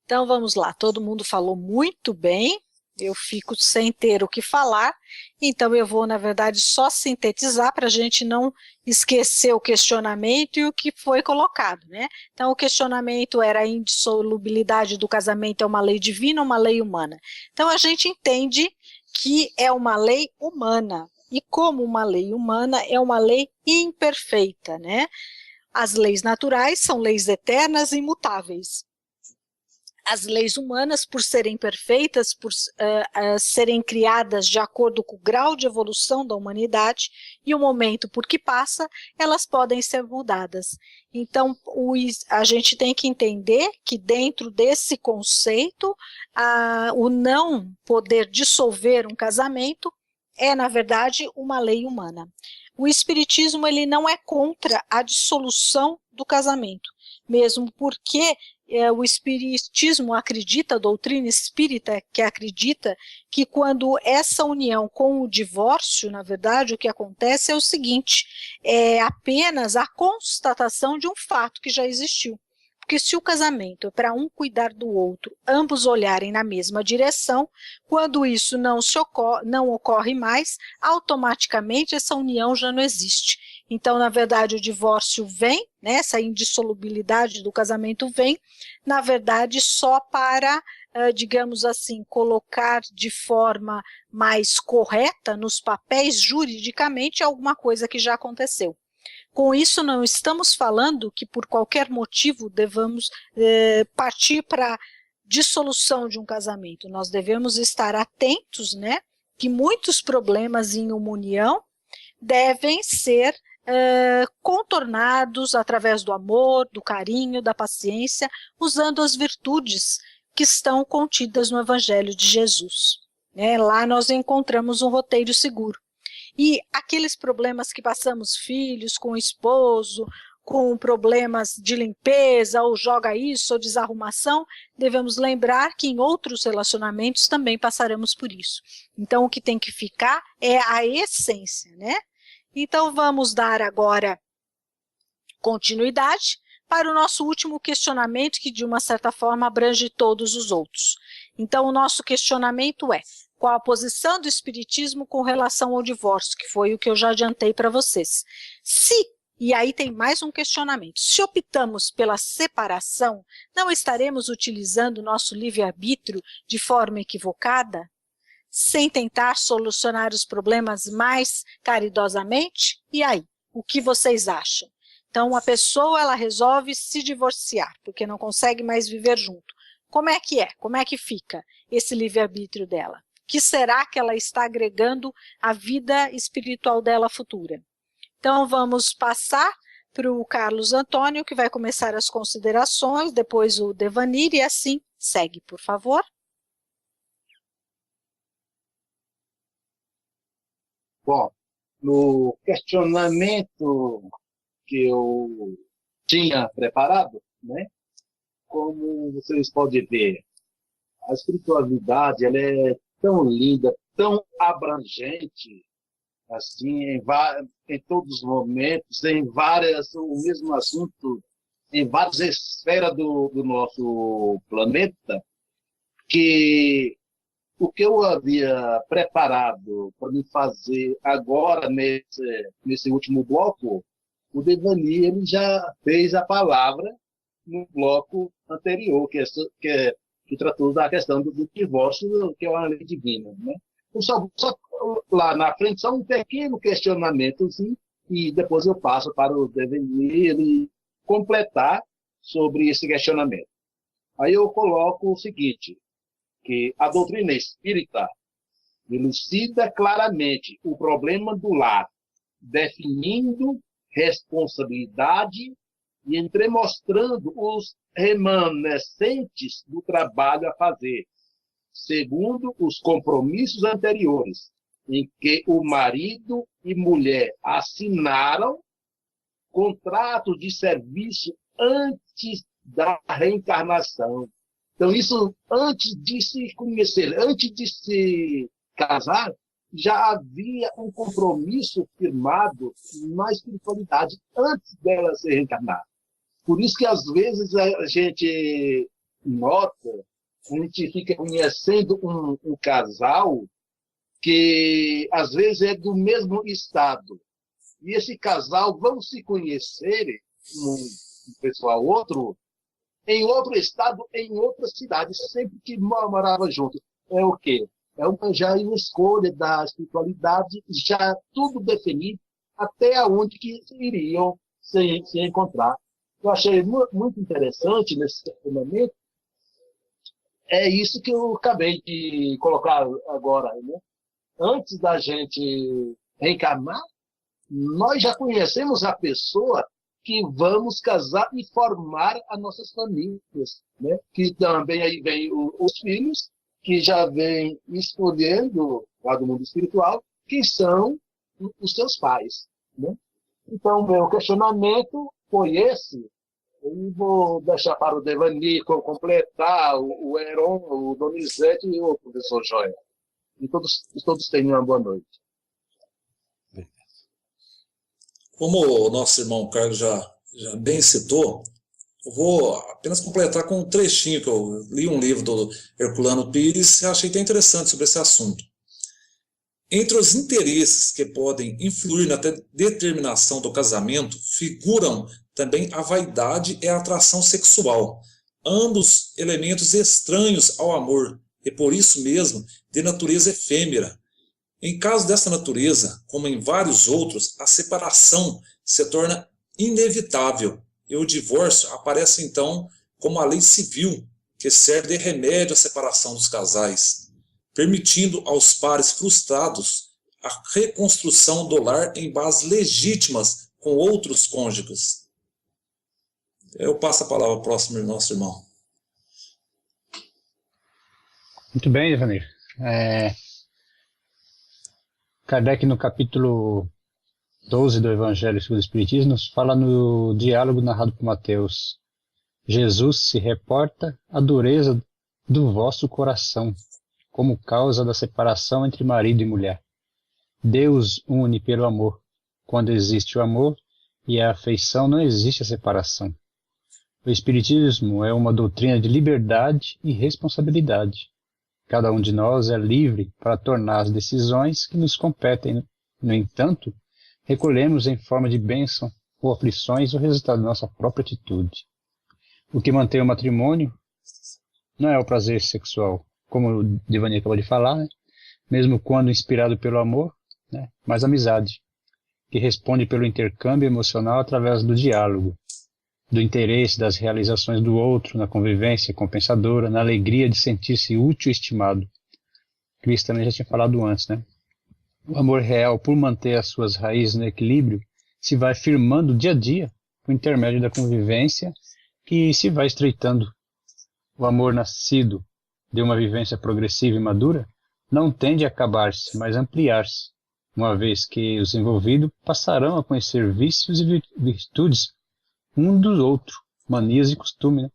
Então vamos lá, todo mundo falou muito bem, eu fico sem ter o que falar, então eu vou, na verdade, só sintetizar para a gente não esquecer o questionamento e o que foi colocado, né? Então o questionamento era a indissolubilidade do casamento é uma lei divina ou uma lei humana? Então a gente entende que é uma lei humana, e como uma lei humana é uma lei imperfeita, né? As leis naturais são leis eternas e imutáveis. As leis humanas, por serem perfeitas, por serem criadas de acordo com o grau de evolução da humanidade e o momento por que passa, elas podem ser mudadas. Então, a gente tem que entender que dentro desse conceito, o não poder dissolver um casamento é, na verdade, uma lei humana. O Espiritismo ele não é contra a dissolução do casamento, mesmo porque o Espiritismo acredita, a doutrina espírita que acredita que quando essa união com o divórcio, na verdade, o que acontece é o seguinte, é apenas a constatação de um fato que já existiu. Porque se o casamento é para um cuidar do outro, ambos olharem na mesma direção, quando isso não ocorre mais, automaticamente essa união já não existe. Então, na verdade, o divórcio vem, né, essa indissolubilidade do casamento vem, na verdade, só para, digamos assim, colocar de forma mais correta nos papéis, juridicamente, alguma coisa que já aconteceu. Com isso, não estamos falando que por qualquer motivo devamos partir para dissolução de um casamento. Nós devemos estar atentos, né, que muitos problemas em uma união devem ser contornados através do amor, do carinho, da paciência, usando as virtudes que estão contidas no Evangelho de Jesus. Né? Lá nós encontramos um roteiro seguro. E aqueles problemas que passamos, filhos, com o esposo, com problemas de limpeza, ou joga isso, ou desarrumação, devemos lembrar que em outros relacionamentos também passaremos por isso. Então, o que tem que ficar é a essência, né? Então, vamos dar agora continuidade para o nosso último questionamento, que de uma certa forma abrange todos os outros. Então, o nosso questionamento é: qual a posição do Espiritismo com relação ao divórcio, que foi o que eu já adiantei para vocês. E aí tem mais um questionamento, se optamos pela separação, não estaremos utilizando o nosso livre-arbítrio de forma equivocada? Sem tentar solucionar os problemas mais caridosamente? E aí, o que vocês acham? Então, a pessoa ela resolve se divorciar, porque não consegue mais viver junto. Como é? Como é que fica esse livre-arbítrio dela? O que será que ela está agregando à vida espiritual dela futura? Então, vamos passar para o Carlos Antônio, que vai começar as considerações, depois o Devanir, e assim segue, por favor. Bom, no questionamento que eu tinha preparado, né, como vocês podem ver, a espiritualidade ela é tão linda, tão abrangente, assim, em todos os momentos, o mesmo assunto, em várias esferas do nosso planeta, que o que eu havia preparado para me fazer agora, nesse último bloco, o Devani ele já fez a palavra no bloco anterior, que tratou da questão do divórcio, que é uma lei divina, né? Então, só lá na frente, só um pequeno questionamento, assim, e depois eu passo para o Devani ele completar sobre esse questionamento. Aí eu coloco o seguinte, que a doutrina espírita elucida claramente o problema do lar, definindo responsabilidade e entremostrando os remanescentes do trabalho a fazer, segundo os compromissos anteriores, em que o marido e mulher assinaram contratos de serviço antes da reencarnação. Então, isso antes de se conhecer, antes de se casar, já havia um compromisso firmado na espiritualidade antes dela ser reencarnada. Por isso que, às vezes, a gente nota, a gente fica conhecendo um casal que, às vezes, é do mesmo estado. E esse casal vão se conhecer, um pessoal outro, em outro estado, em outra cidade, sempre que morava junto. É o quê? Já uma escolha da espiritualidade, já tudo definido, até aonde que iriam se encontrar. Eu achei muito interessante nesse momento, é isso que eu acabei de colocar agora, né? Antes da gente reencarnar, nós já conhecemos a pessoa que vamos casar e formar as nossas famílias, né? Que também aí vem os filhos, que já vem escolhendo, lá do mundo espiritual, quem são os seus pais, né? Então, meu questionamento foi esse. Eu vou deixar para o Devani completar, o Heron, o Donizete e o professor Joel. E todos tenham uma boa noite. Como o nosso irmão Carlos já bem citou, eu vou apenas completar com um trechinho que eu li um livro do Herculano Pires e achei até interessante sobre esse assunto. Entre os interesses que podem influir na determinação do casamento, figuram também a vaidade e a atração sexual, ambos elementos estranhos ao amor e, por isso mesmo, de natureza efêmera. Em caso dessa natureza, como em vários outros, a separação se torna inevitável e o divórcio aparece então como a lei civil que serve de remédio à separação dos casais, permitindo aos pares frustrados a reconstrução do lar em bases legítimas com outros cônjuges. Eu passo a palavra ao próximo nosso irmão. Muito bem, Evanir. Kardec, no capítulo 12 do Evangelho segundo o Espiritismo, nos fala no diálogo narrado por Mateus. Jesus se reporta à dureza do vosso coração, como causa da separação entre marido e mulher. Deus une pelo amor. Quando existe o amor e a afeição, não existe a separação. O Espiritismo é uma doutrina de liberdade e responsabilidade. Cada um de nós é livre para tornar as decisões que nos competem. No entanto, recolhemos em forma de bênção ou aflições o resultado da nossa própria atitude. O que mantém o matrimônio não é o prazer sexual, como o Devani acabou de falar, né? Mesmo quando inspirado pelo amor, né? Mas a amizade, que responde pelo intercâmbio emocional através do diálogo, do interesse das realizações do outro, na convivência compensadora, na alegria de sentir-se útil e estimado. Cristo também já tinha falado antes, né? O amor real, por manter as suas raízes no equilíbrio, se vai firmando dia a dia, por intermédio da convivência, que se vai estreitando. O amor nascido de uma vivência progressiva e madura não tende a acabar-se, mas a ampliar-se, uma vez que os envolvidos passarão a conhecer vícios e virtudes um dos outros, manias e costumes. Né?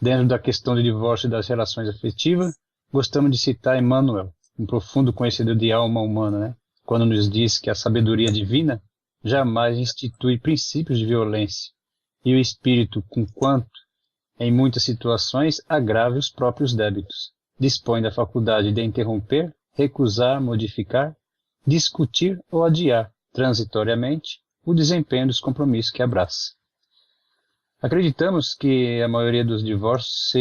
Dentro da questão do divórcio e das relações afetivas, gostamos de citar Emmanuel, um profundo conhecedor de alma humana, né? Quando nos diz que a sabedoria divina jamais institui princípios de violência, e o espírito, conquanto, em muitas situações, agrave os próprios débitos, dispõe da faculdade de interromper, recusar, modificar, discutir ou adiar, transitoriamente, o desempenho dos compromissos que abraça. Acreditamos que a maioria dos divórcios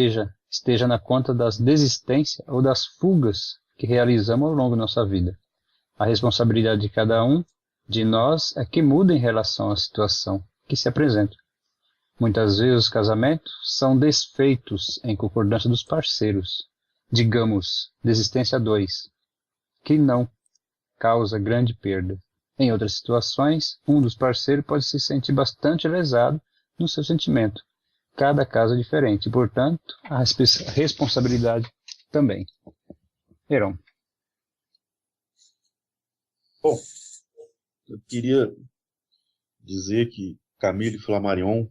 esteja na conta das desistências ou das fugas que realizamos ao longo da nossa vida. A responsabilidade de cada um de nós é que muda em relação à situação que se apresenta. Muitas vezes os casamentos são desfeitos em concordância dos parceiros, digamos, desistência 2, que não causa grande perda. Em outras situações, um dos parceiros pode se sentir bastante lesado no seu sentimento. Cada caso é diferente, e, portanto, a responsabilidade também. Heron. Bom, eu queria dizer que Camille Flammarion,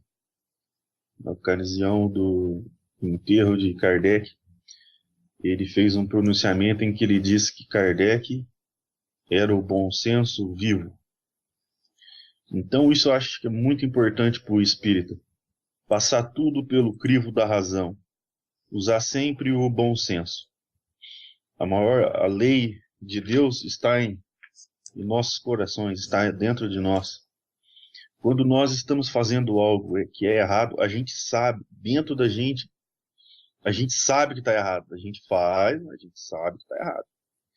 na ocasião do enterro de Kardec, ele fez um pronunciamento em que ele disse que Kardec era o bom senso vivo. Então isso eu acho que é muito importante para o espírita. Passar tudo pelo crivo da razão. Usar sempre o bom senso. A lei de Deus está em nossos corações, está dentro de nós. Quando nós estamos fazendo algo que é errado, a gente sabe, dentro da gente, a gente sabe que está errado. A gente faz, mas a gente sabe que está errado.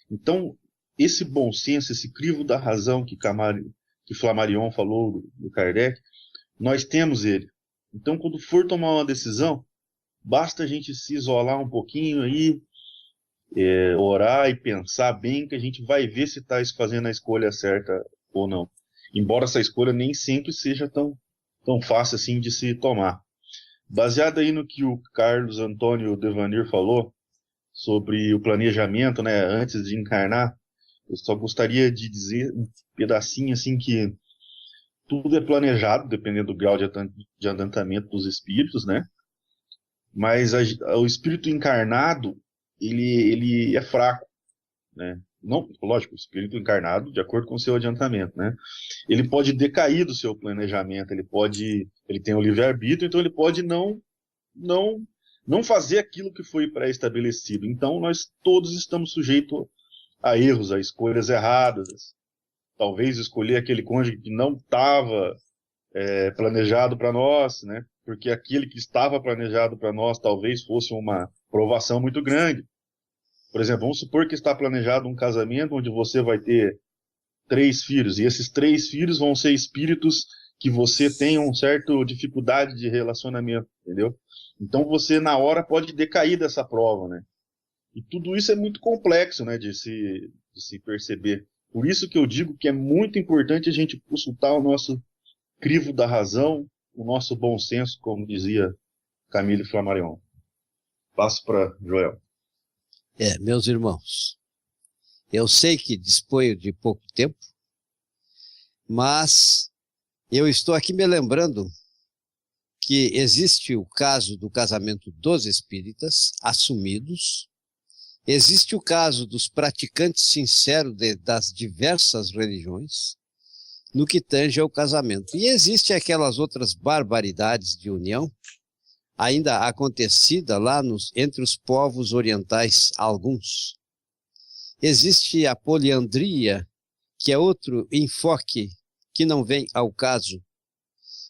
Então, esse bom senso, esse crivo da razão que Flammarion falou do Kardec, nós temos ele. Então, quando for tomar uma decisão, basta a gente se isolar um pouquinho aí, orar e pensar bem, que a gente vai ver se está fazendo a escolha certa ou não. Embora essa escolha nem sempre seja tão fácil assim de se tomar. Baseado aí no que o Carlos Antônio Devanir falou sobre o planejamento, né, antes de encarnar, eu só gostaria de dizer um pedacinho assim que tudo é planejado, dependendo do grau de adiantamento dos espíritos, né? Mas o espírito encarnado, ele é fraco, né? Não, lógico, o espírito encarnado, de acordo com o seu adiantamento, né? Ele pode decair do seu planejamento, ele tem o livre-arbítrio, então ele pode não fazer aquilo que foi pré-estabelecido. Então nós todos estamos sujeitos a erros, a escolhas erradas. Talvez escolher aquele cônjuge que não estava planejado para nós, né? Porque aquele que estava planejado para nós talvez fosse uma provação muito grande. Por exemplo, vamos supor que está planejado um casamento onde você vai ter 3 filhos, e esses 3 filhos vão ser espíritos que você tem uma certa dificuldade de relacionamento, entendeu? Então você, na hora, pode decair dessa prova, né? E tudo isso é muito complexo, né, de se perceber. Por isso que eu digo que é muito importante a gente consultar o nosso crivo da razão, o nosso bom senso, como dizia Camille Flammarion. Passo para Joel. Meus irmãos, eu sei que disponho de pouco tempo, mas eu estou aqui me lembrando que existe o caso do casamento dos espíritas assumidos, existe o caso dos praticantes sinceros das diversas religiões, no que tange ao casamento. E existe aquelas outras barbaridades de união, ainda acontecida lá entre os povos orientais, alguns. Existe a poliandria, que é outro enfoque que não vem ao caso.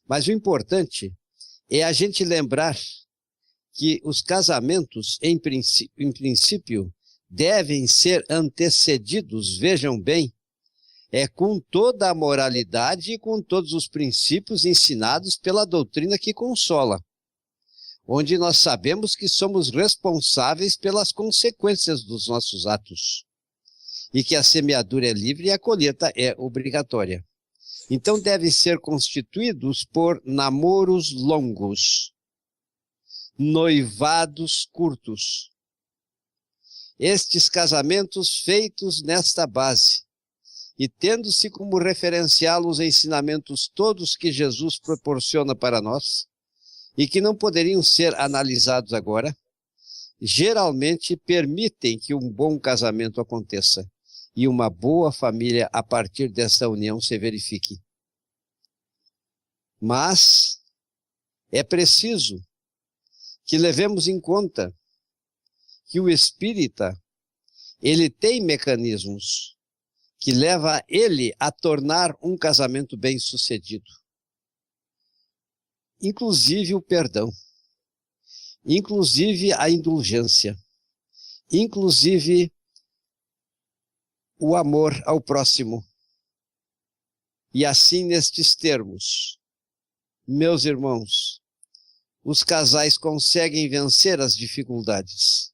Mas o importante é a gente lembrar que os casamentos, em princípio, devem ser antecedidos, vejam bem, com toda a moralidade e com todos os princípios ensinados pela doutrina que consola, onde nós sabemos que somos responsáveis pelas consequências dos nossos atos, e que a semeadura é livre e a colheita é obrigatória. Então devem ser constituídos por namoros longos, noivados curtos. Estes casamentos feitos nesta base, e tendo-se como referencial os ensinamentos todos que Jesus proporciona para nós, e que não poderiam ser analisados agora, geralmente permitem que um bom casamento aconteça e uma boa família a partir dessa união se verifique. Mas é preciso que levemos em conta que o espírita, ele tem mecanismos que levam ele a tornar um casamento bem-sucedido. Inclusive o perdão, inclusive a indulgência, inclusive o amor ao próximo. E assim, nestes termos, meus irmãos, os casais conseguem vencer as dificuldades.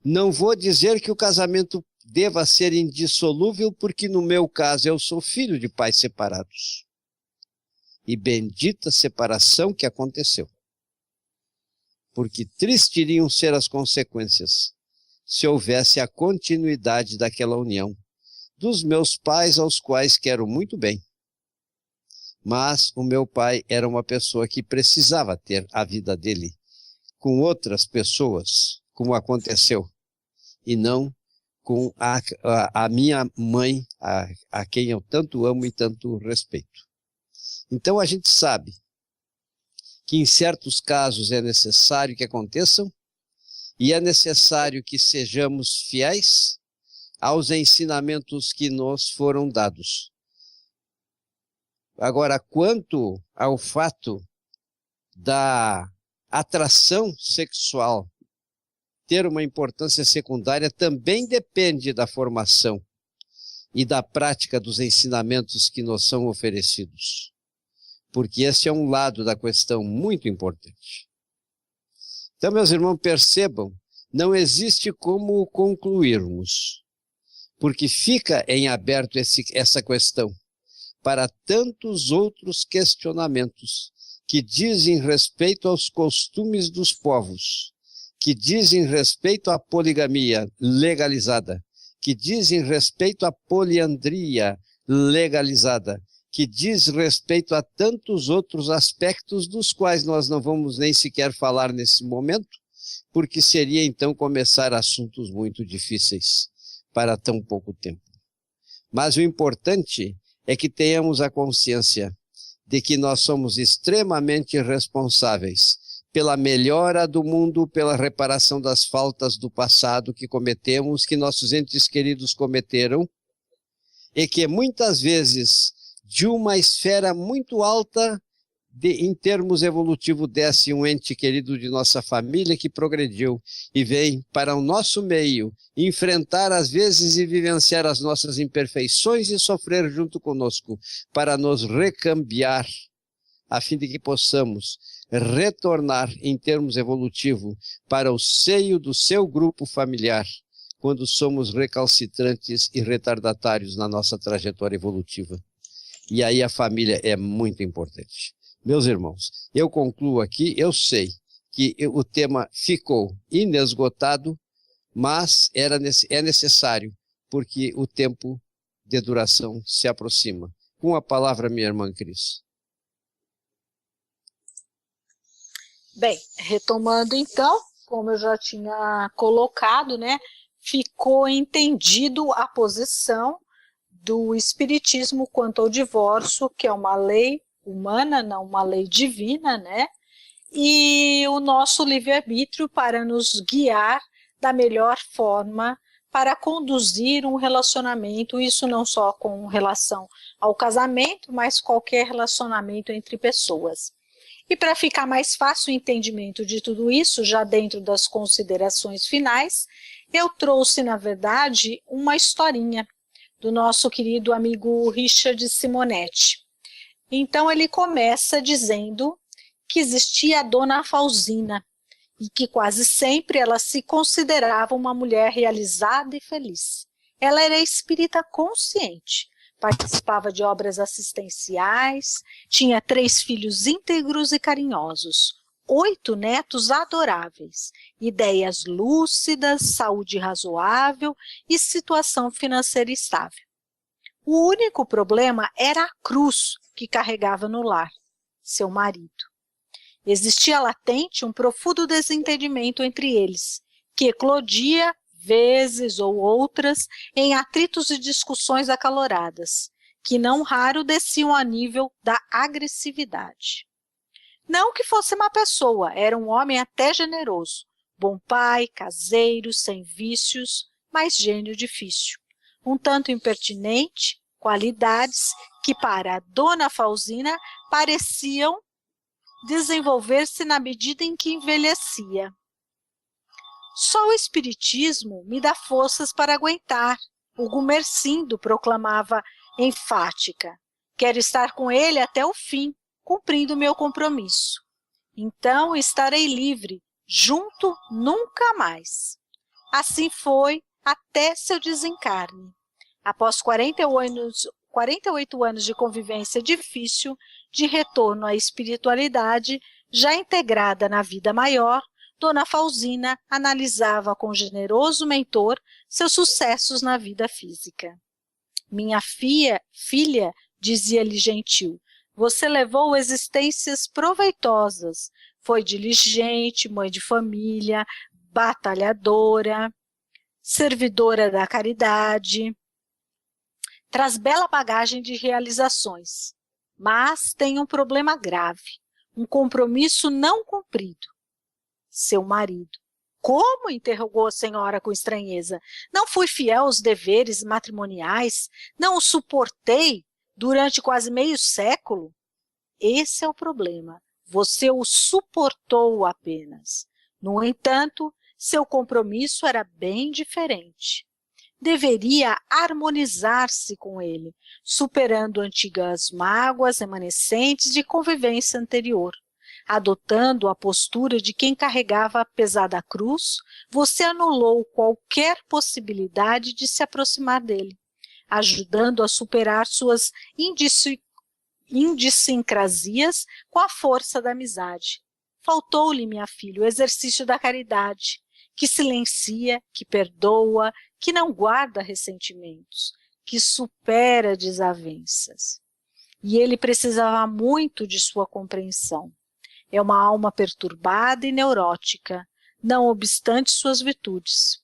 Não vou dizer que o casamento deva ser indissolúvel, porque no meu caso eu sou filho de pais separados. E bendita separação que aconteceu. Porque tristes iriam ser as consequências se houvesse a continuidade daquela união dos meus pais, aos quais quero muito bem. Mas o meu pai era uma pessoa que precisava ter a vida dele com outras pessoas, como aconteceu, e não com a minha mãe, a quem eu tanto amo e tanto respeito. Então a gente sabe que em certos casos é necessário que aconteçam e é necessário que sejamos fiéis aos ensinamentos que nos foram dados. Agora, quanto ao fato da atração sexual ter uma importância secundária, também depende da formação e da prática dos ensinamentos que nos são oferecidos. Porque esse é um lado da questão muito importante. Então, meus irmãos, percebam, não existe como concluirmos, porque fica em aberto essa questão para tantos outros questionamentos que dizem respeito aos costumes dos povos, que dizem respeito à poligamia legalizada, que dizem respeito à poliandria legalizada, que diz respeito a tantos outros aspectos dos quais nós não vamos nem sequer falar nesse momento, porque seria então começar assuntos muito difíceis para tão pouco tempo. Mas o importante é que tenhamos a consciência de que nós somos extremamente responsáveis pela melhora do mundo, pela reparação das faltas do passado que cometemos, que nossos entes queridos cometeram, e que muitas vezes de uma esfera muito alta em termos evolutivos desce um ente querido de nossa família que progrediu e vem para o nosso meio enfrentar às vezes e vivenciar as nossas imperfeições e sofrer junto conosco para nos recambiar, a fim de que possamos retornar em termos evolutivos para o seio do seu grupo familiar, quando somos recalcitrantes e retardatários na nossa trajetória evolutiva. E aí a família é muito importante. Meus irmãos, eu concluo aqui, eu sei que o tema ficou inesgotado, mas é necessário, porque o tempo de duração se aproxima. Com a palavra, minha irmã Cris. Bem, retomando então, como eu já tinha colocado, né, ficou entendido a posição do Espiritismo quanto ao divórcio, que é uma lei humana, não uma lei divina, né? E o nosso livre-arbítrio para nos guiar da melhor forma para conduzir um relacionamento, isso não só com relação ao casamento, mas qualquer relacionamento entre pessoas. E para ficar mais fácil o entendimento de tudo isso, já dentro das considerações finais, eu trouxe, na verdade, uma historinha do nosso querido amigo Richard Simonetti. Então ele começa dizendo que existia a Dona Fausina e que quase sempre ela se considerava uma mulher realizada e feliz. Ela era espírita consciente, participava de obras assistenciais, tinha 3 filhos íntegros e carinhosos, 8 netos adoráveis, ideias lúcidas, saúde razoável e situação financeira estável. O único problema era a cruz que carregava no lar, seu marido. Existia latente um profundo desentendimento entre eles, que eclodia, vezes ou outras, em atritos e discussões acaloradas, que não raro desciam a nível da agressividade. Não que fosse má pessoa, era um homem até generoso, bom pai, caseiro, sem vícios, mas gênio difícil. Um tanto impertinente, qualidades que para a Dona Fausina pareciam desenvolver-se na medida em que envelhecia. Só o Espiritismo me dá forças para aguentar, o Gumersindo proclamava enfática. Quero estar com ele até o fim, cumprindo meu compromisso. Então estarei livre, junto nunca mais. Assim foi até seu desencarne. Após 48 anos de convivência difícil, de retorno à espiritualidade, já integrada na vida maior, Dona Fausina analisava com generoso mentor seus sucessos na vida física. Minha filha, dizia-lhe gentil, você levou existências proveitosas, foi diligente, mãe de família, batalhadora. servidora da caridade, traz bela bagagem de realizações, mas tem um problema grave, um compromisso não cumprido. Seu marido. Como? Interrogou a senhora com estranheza. Não fui fiel aos deveres matrimoniais? Não o suportei durante quase meio século? Esse é o problema. Você o suportou apenas. No entanto, seu compromisso era bem diferente. Deveria harmonizar-se com ele, superando antigas mágoas remanescentes de convivência anterior. Adotando a postura de quem carregava a pesada cruz, você anulou qualquer possibilidade de se aproximar dele, ajudando a superar suas idiosincrasias com a força da amizade. Faltou-lhe, minha filha, o exercício da caridade, que silencia, que perdoa, que não guarda ressentimentos, que supera desavenças. E ele precisava muito de sua compreensão. É uma alma perturbada e neurótica, não obstante suas virtudes.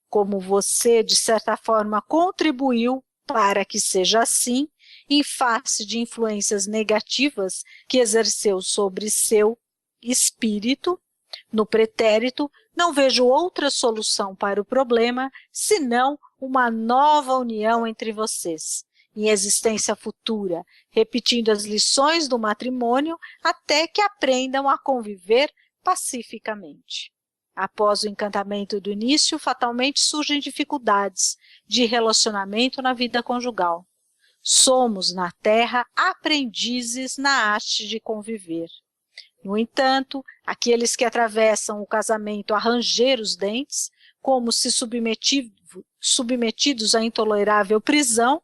Como você, de certa forma, contribuiu para que seja assim, em face de influências negativas que exerceu sobre seu espírito, no pretérito, não vejo outra solução para o problema, senão uma nova união entre vocês, em existência futura, repetindo as lições do matrimônio até que aprendam a conviver pacificamente. Após o encantamento do início, fatalmente surgem dificuldades de relacionamento na vida conjugal. Somos, na Terra, aprendizes na arte de conviver. No entanto, aqueles que atravessam o casamento a ranger os dentes, como se submetidos à intolerável prisão,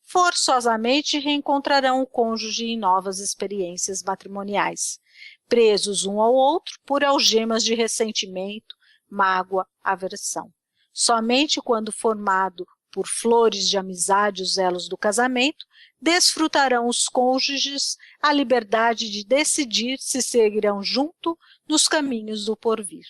forçosamente reencontrarão o cônjuge em novas experiências matrimoniais, presos um ao outro por algemas de ressentimento, mágoa, aversão. Somente quando formado por flores de amizade os elos do casamento, desfrutarão os cônjuges a liberdade de decidir se seguirão junto nos caminhos do porvir.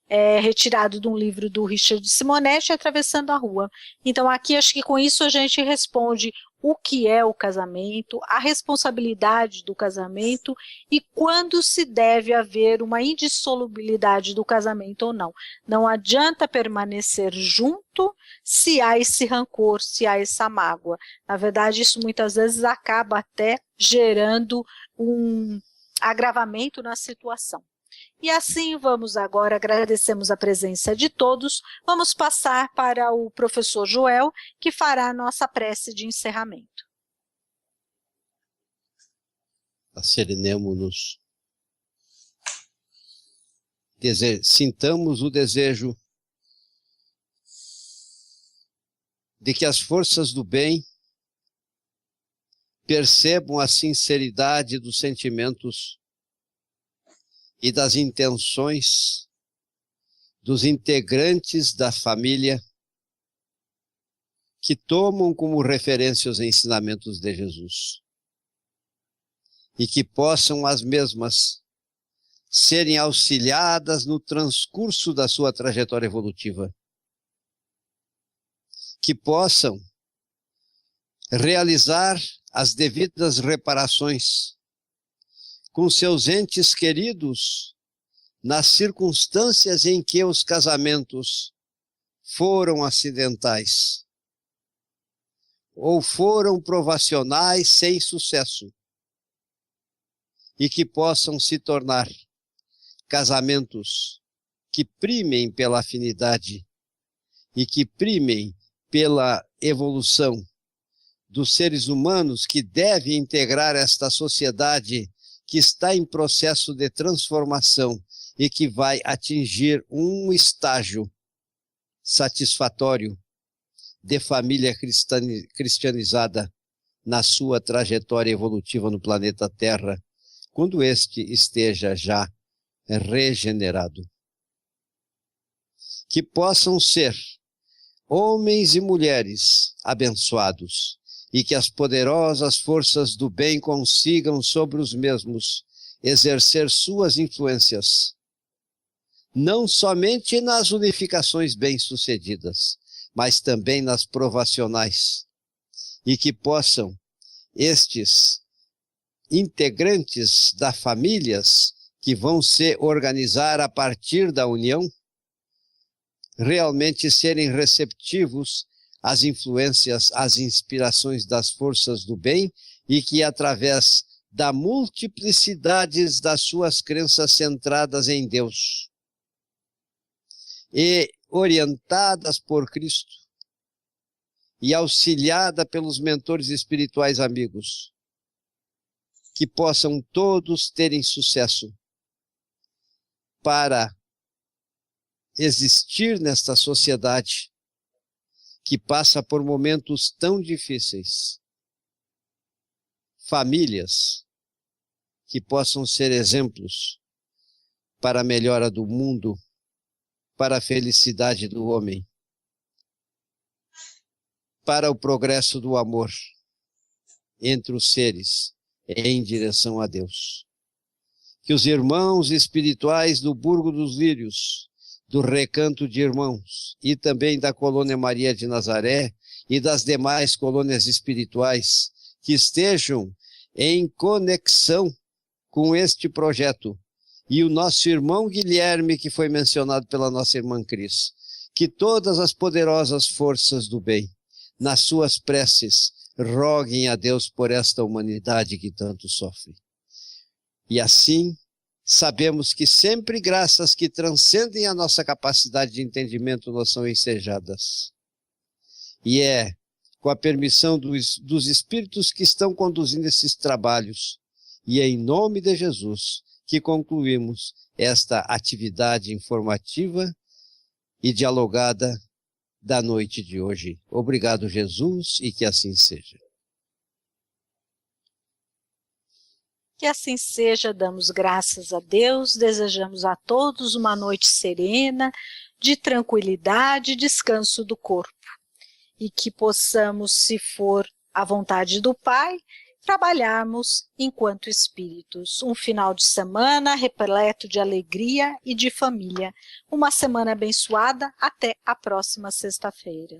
É retirado de um livro do Richard Simonetti, Atravessando a Rua. Então aqui acho que com isso a gente responde o que é o casamento, a responsabilidade do casamento e quando se deve haver uma indissolubilidade do casamento ou não. Não adianta permanecer junto se há esse rancor, se há essa mágoa. Na verdade, isso muitas vezes acaba até gerando um agravamento na situação. E assim vamos agora, agradecemos a presença de todos, vamos passar para o professor Joel, que fará a nossa prece de encerramento. Asserenemo-nos. Sintamos o desejo de que as forças do bem percebam a sinceridade dos sentimentos e das intenções dos integrantes da família que tomam como referência os ensinamentos de Jesus e que possam as mesmas serem auxiliadas no transcurso da sua trajetória evolutiva, que possam realizar as devidas reparações com seus entes queridos nas circunstâncias em que os casamentos foram acidentais ou foram provacionais sem sucesso e que possam se tornar casamentos que primem pela afinidade e que primem pela evolução dos seres humanos que devem integrar esta sociedade que está em processo de transformação e que vai atingir um estágio satisfatório de família cristianizada na sua trajetória evolutiva no planeta Terra, quando este esteja já regenerado. Que possam ser homens e mulheres abençoados, e que as poderosas forças do bem consigam sobre os mesmos exercer suas influências, não somente nas unificações bem-sucedidas, mas também nas provacionais, e que possam estes integrantes das famílias que vão se organizar a partir da união, realmente serem receptivos às influências, às inspirações das forças do bem, e que através da multiplicidade das suas crenças centradas em Deus e orientadas por Cristo e auxiliada pelos mentores espirituais amigos, que possam todos terem sucesso para existir nesta sociedade que passa por momentos tão difíceis. Famílias que possam ser exemplos para a melhora do mundo, para a felicidade do homem, para o progresso do amor entre os seres em direção a Deus. Que os irmãos espirituais do Burgo dos Lírios, do Recanto de Irmãos e também da Colônia Maria de Nazaré e das demais colônias espirituais que estejam em conexão com este projeto, e o nosso irmão Guilherme, que foi mencionado pela nossa irmã Cris, que todas as poderosas forças do bem, nas suas preces, roguem a Deus por esta humanidade que tanto sofre. E assim, sabemos que sempre graças que transcendem a nossa capacidade de entendimento nos são ensejadas. E é com a permissão dos espíritos que estão conduzindo esses trabalhos, e é em nome de Jesus que concluímos esta atividade informativa e dialogada da noite de hoje. Obrigado, Jesus, e que assim seja. Que assim seja, damos graças a Deus, desejamos a todos uma noite serena, de tranquilidade e descanso do corpo. E que possamos, se for a vontade do Pai, trabalharmos enquanto espíritos. Um final de semana repleto de alegria e de família. Uma semana abençoada, até a próxima sexta-feira.